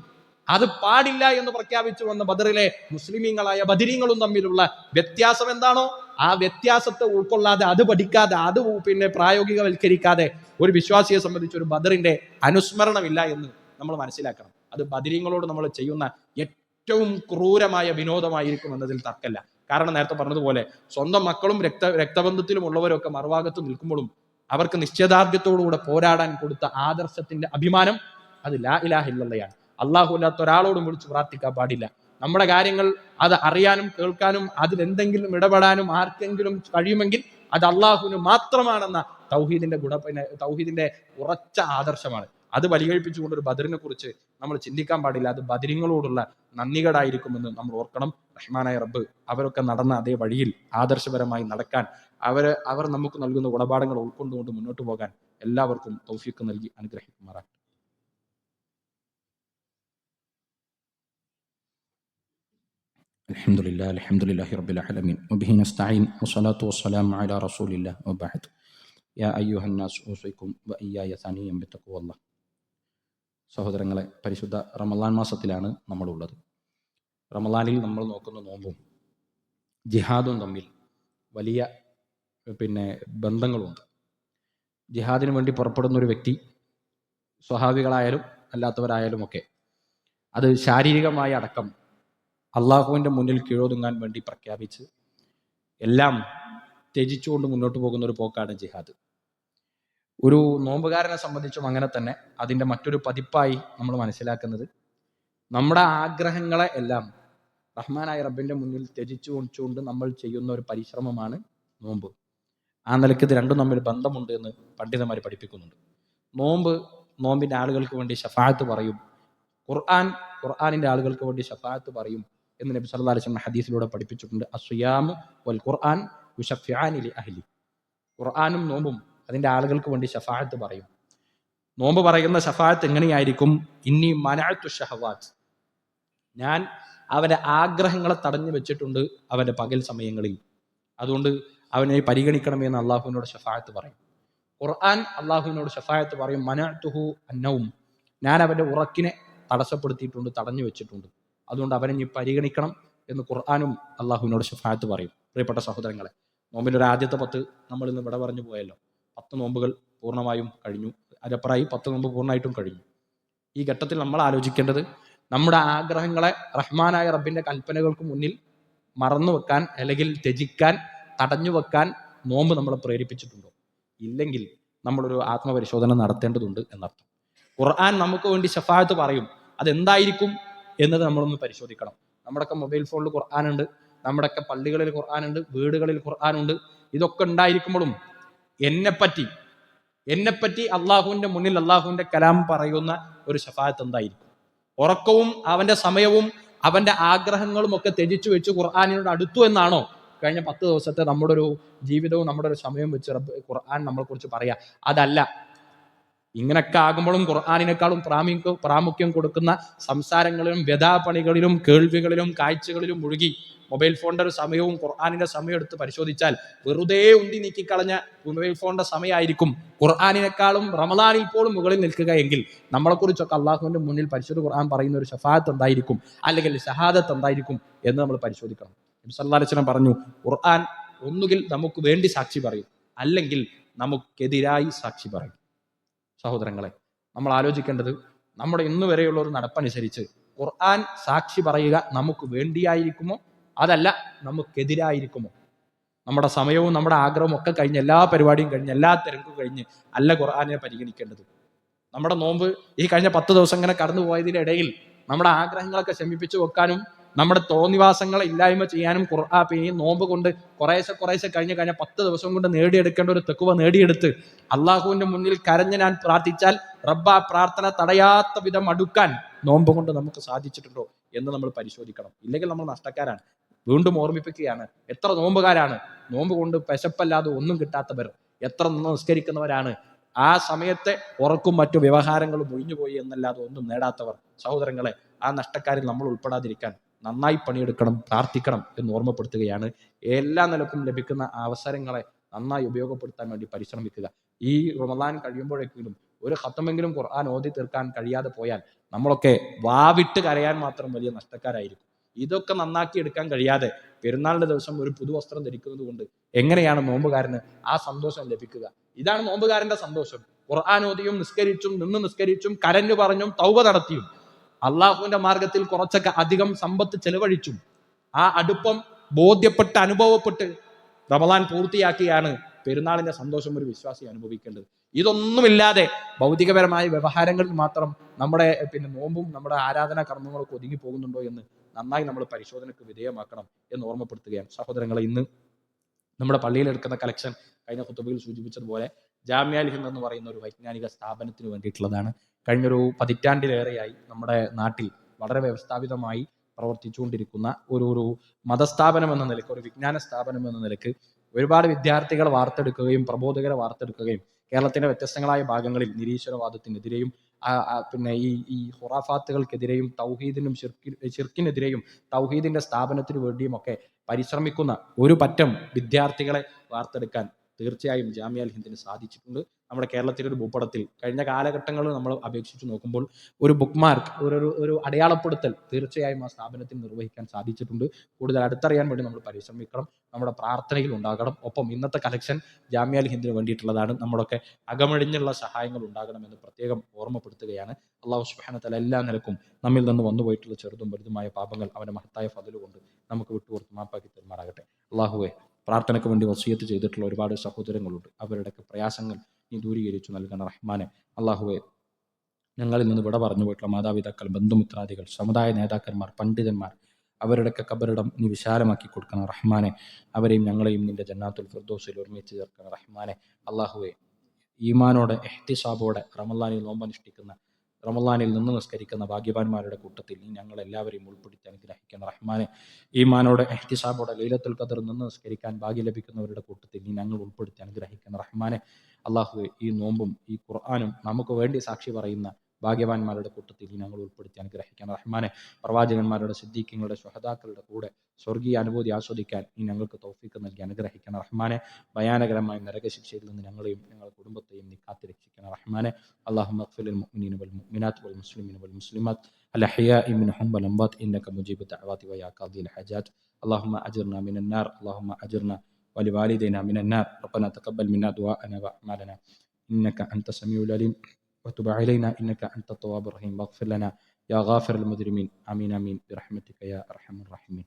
അത് പാടില്ല എന്ന് പ്രഖ്യാപിച്ചു വന്ന ബദറിലെ മുസ്ലിമീങ്ങളായ ബദരീങ്ങളും തമ്മിലുള്ള വ്യത്യാസം എന്താണോ ആ വ്യത്യാസത്തെ ഉൾക്കൊള്ളാതെ, അത് പഠിക്കാതെ, അത് പിന്നെ പ്രായോഗികവൽക്കരിക്കാതെ ഒരു വിശ്വാസിയെ സംബന്ധിച്ച് ഒരു ബദറിന്റെ അനുസ്മരണമില്ല എന്ന് നമ്മൾ മനസ്സിലാക്കണം. അത് ബദരീങ്ങളോട് നമ്മൾ ചെയ്യുന്ന ഏറ്റവും ക്രൂരമായ വിനോദമായിരിക്കും എന്നതിൽ തർക്കമില്ല. കാരണം നേരത്തെ പറഞ്ഞതുപോലെ സ്വന്തം മക്കളും രക്തബന്ധത്തിലും ഉള്ളവരൊക്കെ മറുഭാഗത്ത് നിൽക്കുമ്പോഴും അവർക്ക് നിശ്ചയദാർഢ്യത്തോടുകൂടെ പോരാടാൻ കൊടുത്ത ആദർശത്തിന്റെ അഭിമാനം അത് ലാ ഇലാഹ ഇല്ലല്ലയാണ്. അള്ളാഹു അല്ലാത്ത ഒരാളോടും വിളിച്ച് പ്രാർത്ഥിക്കാൻ പാടില്ല. നമ്മുടെ കാര്യങ്ങൾ അത് അറിയാനും കേൾക്കാനും അതിലെന്തെങ്കിലും ഇടപെടാനും ആർക്കെങ്കിലും കഴിയുമെങ്കിൽ അത് അള്ളാഹുവിന് മാത്രമാണെന്ന തൗഹീദിന്റെ ഉറച്ച ആദർശമാണ്. അത് പരികൽപ്പിച്ചുകൊണ്ട് ഒരു ബദറിനെ കുറിച്ച് നമ്മൾ ചിന്തിക്കാൻ പാടില്ല. അത് ബദരിങ്ങളോടുള്ള നന്ദികേടായിരിക്കുമെന്ന് നമ്മൾ ഓർക്കണം. റഹ്മാനായ റബ്ബ് അവരൊക്കെ നടന്ന അതേ വഴിയിൽ ആദർശപരമായി നടക്കാൻ, അവർ നമുക്ക് നൽകുന്ന ഗുണപാഠങ്ങൾ ഉൾക്കൊണ്ടുകൊണ്ട് മുന്നോട്ട് പോകാൻ എല്ലാവർക്കും തൗഫീഖ് നൽകി അനുഗ്രഹിക്കുമാറാകട്ടെ. അൽഹംദുലില്ലാഹി റബ്ബിൽ ആലമീൻ വബിഹി നസ്തഈൻ വസ്സലാത്തു വസ്സലാമു അലാ റസൂലില്ലാഹി വബഅദ്. യാ അയ്യുഹന്നാസ് ഊസീകും വഇയ്യായ സനിയ്യം ബിത്തഖ്വല്ലാഹ്. സഹോദരങ്ങളെ, പരിശുദ്ധ റമളാൻ മാസത്തിലാണ് നമ്മളുള്ളത്. റമളാനിൽ നമ്മൾ നോക്കുന്ന നോമ്പും ജിഹാദും തമ്മിൽ വലിയ ബന്ധങ്ങളുണ്ട്. ജിഹാദിന് വേണ്ടി പുറപ്പെടുന്ന ഒരു വ്യക്തി, സ്വഹാബികളായാലും അല്ലാത്തവരായാലും ഒക്കെ, അത് ശാരീരികമായ അടക്കം അള്ളാഹുവിൻ്റെ മുന്നിൽ കീഴൊതുങ്ങാൻ വേണ്ടി പ്രഖ്യാപിച്ച് എല്ലാം ത്യജിച്ചുകൊണ്ട് മുന്നോട്ട് പോകുന്ന ഒരു പോക്കാണ് ജിഹാദ്. ഒരു നോമ്പുകാരനെ സംബന്ധിച്ചും അങ്ങനെ തന്നെ. അതിൻ്റെ മറ്റൊരു പതിപ്പായി നമ്മൾ മനസ്സിലാക്കുന്നത്, നമ്മുടെ ആഗ്രഹങ്ങളെ എല്ലാം റഹ്മാനായ റബ്ബിൻ്റെ മുന്നിൽ ത്യജിച്ചു വെച്ചുകൊണ്ട് നമ്മൾ ചെയ്യുന്ന ഒരു പരിശ്രമമാണ് നോമ്പ്. ആ നിലയ്ക്ക് ഇത് രണ്ടും തമ്മിൽ ബന്ധമുണ്ട് എന്ന് പണ്ഡിതന്മാർ പഠിപ്പിക്കുന്നുണ്ട്. നോമ്പിൻ്റെ ആളുകൾക്ക് വേണ്ടി ശഫാഅത്ത് പറയും, ഖുർആനിൻ്റെ ആളുകൾക്ക് വേണ്ടി ശഫാഅത്ത് പറയും എന്ന് നബി സല്ലല്ലാഹു അലൈഹി വസല്ലം ഹദീസിലൂടെ പഠിപ്പിച്ചിട്ടുണ്ട്. അസ്സിയാമു വൽ ഖുർആൻ യുശഫിആനി ലി അഹ്ലി. ഖുർആനും നോമ്പും അതിൻ്റെ ആളുകൾക്ക് വേണ്ടി ശഫാഅത്ത് പറയും. നോമ്പ് പറയുന്ന ശഫാഅത്ത് എങ്ങനെയായിരിക്കും? ഇന്നി മനഅതു ഷഹവാത്ത്, ഞാൻ അവൻ്റെ ആഗ്രഹങ്ങളെ തടഞ്ഞു വെച്ചിട്ടുണ്ട് അവൻ്റെ പകൽ സമയങ്ങളിൽ, അതുകൊണ്ട് അവനെ പരിഗണിക്കണമെന്ന് അള്ളാഹുവിനോട് ശഫാഅത്ത് പറയും. ഖുർആൻ അള്ളാഹുവിനോട് ശഫാഅത്ത് പറയും, മനഅതുഹു അന്നൗം, ഞാൻ അവൻ്റെ ഉറക്കിനെ തടസ്സപ്പെടുത്തിയിട്ടുണ്ട്, തടഞ്ഞു വെച്ചിട്ടുണ്ട്, അതുകൊണ്ട് അവനെ നീ പരിഗണിക്കണം എന്ന് ഖുർആനും അള്ളാഹുവിനോട് ശഫാഅത്ത് പറയും. പ്രിയപ്പെട്ട സഹോദരങ്ങളെ, നോമ്പിൻ്റെ ഒരു ആദ്യത്തെ 10 നമ്മൾ ഇന്ന് ഇവിടെ പറഞ്ഞു പോയല്ലോ. 10 നോമ്പുകൾ പൂർണ്ണമായും കഴിഞ്ഞു. അതിനപ്പുറമായി 10 നോമ്പ് പൂർണ്ണമായിട്ടും കഴിഞ്ഞു. ഈ ഘട്ടത്തിൽ നമ്മൾ ആലോചിക്കേണ്ടത്, നമ്മുടെ ആഗ്രഹങ്ങളെ റഹ്മാനായ റബ്ബിൻ്റെ കൽപ്പനകൾക്ക് മുന്നിൽ മറന്നു വെക്കാൻ അല്ലെങ്കിൽ ത്യജിക്കാൻ, തടഞ്ഞു വെക്കാൻ നോമ്പ് നമ്മളെ പ്രേരിപ്പിച്ചിട്ടുണ്ടോ? ഇല്ലെങ്കിൽ നമ്മളൊരു ആത്മപരിശോധന നടത്തേണ്ടതുണ്ട് എന്നർത്ഥം. ഖുർആൻ നമുക്ക് വേണ്ടി ശഫാഅത്ത് പറയും. അതെന്തായിരിക്കും എന്നത് നമ്മളൊന്ന് പരിശോധിക്കണം. നമ്മുടെയൊക്കെ മൊബൈൽ ഫോണിൽ ഖുർആനുണ്ട്, നമ്മുടെയൊക്കെ പള്ളികളിൽ ഖുർആനുണ്ട്, വീടുകളിൽ ഖുർആനുണ്ട്. ഇതൊക്കെ ഉണ്ടായിരിക്കുമ്പോഴും എന്നെപ്പറ്റി അള്ളാഹുവിൻ്റെ മുന്നിൽ അള്ളാഹുവിൻ്റെ കലാം പറയുന്ന ഒരു ശഫാഅത്ത് എന്തായിരിക്കും? ഉറക്കവും അവൻ്റെ സമയവും അവൻ്റെ ആഗ്രഹങ്ങളും ഒക്കെ ത്യജിച്ചു വെച്ച് ഖുർആനിനോട് അടുത്തു എന്നാണോ കഴിഞ്ഞ 10 ദിവസത്തെ നമ്മുടെ ഒരു ജീവിതവും നമ്മുടെ ഒരു സമയവും വെച്ച് ഖുർആൻ നമ്മളെ കുറിച്ച് പറയാ? അതല്ല. ഇങ്ങനൊക്കെ ആകുമ്പോഴും ഖുർആനിനേക്കാളും പ്രാമുഖ്യം കൊടുക്കുന്ന സംസാരങ്ങളിലും വ്യഥാപണികളിലും കേൾവികളിലും കാഴ്ചകളിലും മുഴുകി മൊബൈൽ ഫോണിന്റെ ഒരു സമയവും ഖുർആനിന്റെ സമയം എടുത്ത് പരിശോധിച്ചാൽ വെറുതെ ഉന്തി നീക്കിക്കളഞ്ഞ മൊബൈൽ ഫോണിന്റെ സമയമായിരിക്കും ഖുർആനിനേക്കാളും റമളാനിൽ പോലും മുകളിൽ നിൽക്കുക എങ്കിൽ നമ്മളെക്കുറിച്ചൊക്കെ അള്ളാഹുവിന്റെ മുന്നിൽ പരിശുദ്ധ ഖുർആൻ പറയുന്ന ഒരു ശഫാഅത്ത് എന്തായിരിക്കും, അല്ലെങ്കിൽ ഷഹാദത്ത് എന്തായിരിക്കും എന്ന് നമ്മൾ പരിശോധിക്കണം. നബി സല്ലല്ലാഹു അലൈഹി വസല്ലം പറഞ്ഞു, ഖുർആൻ ഒന്നുകിൽ നമുക്ക് വേണ്ടി സാക്ഷി പറയും, അല്ലെങ്കിൽ നമുക്കെതിരായി സാക്ഷി പറയും. സഹോദരങ്ങളെ, നമ്മൾ ആലോചിക്കേണ്ടത്, നമ്മുടെ ഇന്ന് വരെയുള്ള ഒരു നടപ്പനുസരിച്ച് ഖുർആൻ സാക്ഷി പറയുക നമുക്ക് വേണ്ടിയായിരിക്കുമോ, അതല്ല നമുക്കെതിരായിരിക്കുമോ? നമ്മുടെ സമയവും നമ്മുടെ ആഗ്രഹവും ഒക്കെ കഴിഞ്ഞ്, എല്ലാ പരിപാടിയും കഴിഞ്ഞ്, എല്ലാ തിരക്കും കഴിഞ്ഞ് അല്ല ഖുർആനെ പരിഗണിക്കേണ്ടത്. നമ്മുടെ നോമ്പ് ഈ കഴിഞ്ഞ 10 ദിവസം ഇങ്ങനെ കടന്നുപോയതിൻ്റെ ഇടയിൽ നമ്മുടെ ആഗ്രഹങ്ങളൊക്കെ ശമിപ്പിച്ചു വെക്കാനും നമ്മുടെ തോന്നിവാസങ്ങളെ ഇല്ലായ്മ ചെയ്യാനും ഈ നോമ്പ് കൊണ്ട് കുറേശ്ശെ കഴിഞ്ഞ 10 ദിവസം കൊണ്ട് നേടിയെടുക്കേണ്ട ഒരു തെക്കുവ നേടിയെടുത്ത് അള്ളാഹുവിന്റെ മുന്നിൽ കരഞ്ഞ് ഞാൻ പ്രാർത്ഥിച്ചാൽ റബ്ബ് ആ പ്രാർത്ഥന തടയാത്ത വിധം അടുക്കാൻ നോമ്പ് കൊണ്ട് നമുക്ക് സാധിച്ചിട്ടുണ്ടോ എന്ന് നമ്മൾ പരിശോധിക്കണം. ഇല്ലെങ്കിൽ നമ്മൾ നഷ്ടക്കാരാണ്. വീണ്ടും ഓർമ്മിപ്പിക്കുകയാണ്, എത്ര നോമ്പുകാരാണ് നോമ്പ് കൊണ്ട് പെശപ്പല്ലാതെ ഒന്നും കിട്ടാത്തവർ, എത്ര നിസ്കരിക്കുന്നവരാണ് ആ സമയത്തെ ഉറക്കും മറ്റു വ്യവഹാരങ്ങളും ഒഴിഞ്ഞുപോയി എന്നല്ലാതെ ഒന്നും നേടാത്തവർ. സഹോദരങ്ങളെ, ആ നഷ്ടക്കാരിൽ നമ്മൾ ഉൾപ്പെടാതിരിക്കാൻ നന്നായി പണിയെടുക്കണം, പ്രാർത്ഥിക്കണം എന്ന് ഓർമ്മപ്പെടുത്തുകയാണ്. എല്ലാ നിലക്കും ലഭിക്കുന്ന അവസരങ്ങളെ നന്നായി ഉപയോഗപ്പെടുത്താൻ വേണ്ടി പരിശ്രമിക്കുക. ഈ റമദാൻ കഴിയുമ്പോഴേക്കും ഒരു ഖത്തമെങ്കിലും ഖുർആൻ ഓതി തീർക്കാൻ കഴിയാതെ പോയാൽ നമ്മളൊക്കെ വാവിട്ട് കരയാൻ മാത്രം വലിയ നഷ്ടക്കാരായിരിക്കും. ഇതൊക്കെ നന്നാക്കി എടുക്കാൻ കഴിയാതെ പെരുന്നാളിന്റെ ദിവസം ഒരു പുതുവസ്ത്രം ധരിക്കുന്നത് കൊണ്ട് എങ്ങനെയാണ് നോമ്പുകാരന് ആ സന്തോഷം ലഭിക്കുക? ഇതാണ് നോമ്പുകാരന്റെ സന്തോഷം. ഖുർആൻ ഓതിയും നിസ്കരിച്ചും നിസ്കരിച്ചും കരഞ്ഞു പറഞ്ഞും തൗബ നടത്തിയും അള്ളാഹുവിന്റെ മാർഗത്തിൽ കുറച്ചൊക്കെ അധികം സമ്പത്ത് ചെലവഴിച്ചും ആ അടുപ്പം ബോധ്യപ്പെട്ട് അനുഭവപ്പെട്ട് റമദാൻ പൂർത്തിയാക്കിയാണ് പെരുന്നാളിന്റെ സന്തോഷം ഒരു വിശ്വാസി അനുഭവിക്കേണ്ടത്. ഇതൊന്നുമില്ലാതെ ഭൗതികപരമായ വ്യവഹാരങ്ങളിൽ മാത്രം നമ്മുടെ നോമ്പും നമ്മുടെ ആരാധനാ കർമ്മങ്ങളൊക്കെ ഒതുങ്ങി പോകുന്നുണ്ടോ എന്ന് നന്നായി നമ്മൾ പരിശോധനയ്ക്ക് വിധേയമാക്കണം എന്ന് ഓർമ്മപ്പെടുത്തുകയാണ്. സഹോദരങ്ങളെ, ഇന്ന് നമ്മുടെ പള്ളിയിൽ എടുക്കുന്ന കളക്ഷൻ കഴിഞ്ഞ ഖുതുബയിൽ സൂചിപ്പിച്ചതുപോലെ ജാമിഅ അൽ ഹിന്ദ് എന്ന് പറയുന്ന ഒരു വൈജ്ഞാനിക സ്ഥാപനത്തിന് വേണ്ടിയിട്ടുള്ളതാണ്. കഴിഞ്ഞൊരു പതിറ്റാണ്ടിലേറെയായി നമ്മുടെ നാട്ടിൽ വളരെ വ്യവസ്ഥാപിതമായി പ്രവർത്തിച്ചുകൊണ്ടിരിക്കുന്ന ഒരു മതസ്ഥാപനം എന്ന നിലയ്ക്ക്, ഒരു വിജ്ഞാന സ്ഥാപനം എന്ന നിലയ്ക്ക് ഒരുപാട് വിദ്യാർത്ഥികളെ വാർത്തെടുക്കുകയും പ്രബോധകരെ വാർത്തെടുക്കുകയും കേരളത്തിന്റെ വ്യത്യസ്തങ്ങളായ ഭാഗങ്ങളിൽ നിരീശ്വരവാദത്തിനെതിരെയും ഈ ഹുറാഫാത്തുകൾക്കെതിരെയും തൗഹീദിനും ശിർക്കിനെതിരെയും തൗഹീദിന്റെ സ്ഥാപനത്തിന് വേണ്ടിയും ഒക്കെ പരിശ്രമിക്കുന്ന ഒരു പറ്റം വിദ്യാർത്ഥികളെ വാർത്തെടുക്കാൻ തീർച്ചയായും ജാമിഅ അൽ ഹിന്ദിന് സാധിച്ചിട്ടുണ്ട്. നമ്മുടെ കേരളത്തിലെ ഒരു ഭൂപടത്തിൽ കഴിഞ്ഞ കാലഘട്ടങ്ങളിൽ നമ്മൾ അപേക്ഷിച്ച് നോക്കുമ്പോൾ ഒരു ബുക്ക് മാർക്ക്, ഒരു അടയാളപ്പെടുത്തൽ തീർച്ചയായും ആ സ്ഥാപനത്തിൽ നിർവഹിക്കാൻ സാധിച്ചിട്ടുണ്ട്. കൂടുതൽ അടുത്തറിയാൻ വേണ്ടി നമ്മൾ പരിശ്രമിക്കണം, നമ്മുടെ പ്രാർത്ഥനയിൽ ഉണ്ടാകണം. ഒപ്പം ഇന്നത്തെ കളക്ഷൻ ജാമിഅ അൽ ഹിന്ദിന് വേണ്ടിയിട്ടുള്ളതാണ്. നമ്മളൊക്കെ അകമഴിഞ്ഞുള്ള സഹായങ്ങൾ ഉണ്ടാകണമെന്ന് പ്രത്യേകം ഓർമ്മപ്പെടുത്തുകയാണ്. അള്ളാഹു സുബ്ഹാനഹു വ തആല എല്ലാ നിലക്കും നമ്മിൽ നിന്ന് വന്നുപോയിട്ടുള്ള ചെറുതും വലുതുമായ പാപങ്ങൾ അവന്റെ മഹത്തായ ഫضل കൊണ്ട് നമുക്ക് വിട്ടുകൊടുത്ത് മാപ്പാക്കി തരുമാറാകട്ടെ. അള്ളാഹുവെ, പ്രാർത്ഥനയ്ക്ക് വേണ്ടി വസിയത്ത് ചെയ്തിട്ടുള്ള ഒരുപാട് സഹോദരങ്ങളുണ്ട്. അവരുടെയൊക്കെ പ്രയാസങ്ങൾ നീ ദൂരീകരിച്ചു നൽകണം റഹ്മാനെ. അള്ളാഹുവെ, ഞങ്ങളിൽ നിന്ന് വിട പറഞ്ഞു പോയിട്ടുള്ള മാതാപിതാക്കൾ, ബന്ധുമിത്രാദികൾ, സമുദായ നേതാക്കന്മാർ, പണ്ഡിതന്മാർ, അവരുടെയൊക്കെ കബറിടം നീ വിശാലമാക്കി കൊടുക്കണം റഹ്മാനെ. അവരെയും ഞങ്ങളെയും നിന്റെ ജന്നാത്തുൽ ഫിർദൗസിൽ ഒരുമിച്ച് ചേർക്കണം റഹ്മാനെ. അള്ളാഹുവെ, ഈമാനോടെ ഇഹ്തിസാബോടെ റമളാനിൽ നോമ്പനുഷ്ഠിക്കുന്ന, റമളാനിൽ നിന്ന് നിസ്കരിക്കുന്ന ഭാഗ്യവാന്മാരുടെ കൂട്ടത്തിൽ നീ ഞങ്ങളെല്ലാവരെയും ഉൾപ്പെടുത്തി അനുഗ്രഹിക്കണം റഹ്മാനെ. ഈമാനോടെ ഇഹ്തിസാബോടെ ലൈലത്തുൽ ഖദർ നിന്ന് നിസ്കരിക്കാൻ ഭാഗ്യം ലഭിക്കുന്നവരുടെ കൂട്ടത്തിൽ നീ ഞങ്ങൾ ഉൾപ്പെടുത്തി അനുഗ്രഹിക്കണം റഹ്മാനെ. അള്ളാഹുവെ, ഈ നോമ്പും ഈ ഖുർആനും നമുക്ക് വേണ്ടി സാക്ഷി പറയുന്ന ഭാഗ്യവാന്മാരുടെ കൂട്ടത്തിൽ നീ ഞങ്ങൾ ഉൾപ്പെടുത്തി അനുഗ്രഹിക്കണം റഹ്മാനെ. പ്രവാചകന്മാരുടെ, സിദ്ദീഖീങ്ങളുടെ, ശുഹദാക്കളുടെ കൂടെ സ്വർഗീയ അനുഭൂതി ആസ്വദിക്കാൻ നീ ഞങ്ങൾക്ക് തൗഫീഖ് നൽകി അനുഗ്രഹിക്കണം റഹ്മാനെ. ഭയാനകരമായ നരകശിക്ഷയിൽ നിന്ന് ഞങ്ങളെയും ഞങ്ങളുടെ കുടുംബത്തെയും നീ കാത്തിരക്ഷിക്കണം റഹ്മാനെ. അല്ലാഹുമ്മ ഗ്ഫിർ ലിൽ മുഅ്മിനീന വൽ മുഅ്മിനാത്ത് വൽ മുസ്ലിമീന വൽ മുസ്ലിമാത്ത് الأحياء منهم والأموات إنك مجيب الدعوات ويا قاضي الحاجات. اللهم أجرنا من النار، اللهم أجرنا ولوالدينا من النار. ربنا تقبل منا دعاءنا وأعمالنا إنك أنت السميع العليم وتب علينا إنك أنت التواب الرحيم واغفر لنا يا غافر المجرمين. آمين آمين برحمتك يا أرحم الراحمين.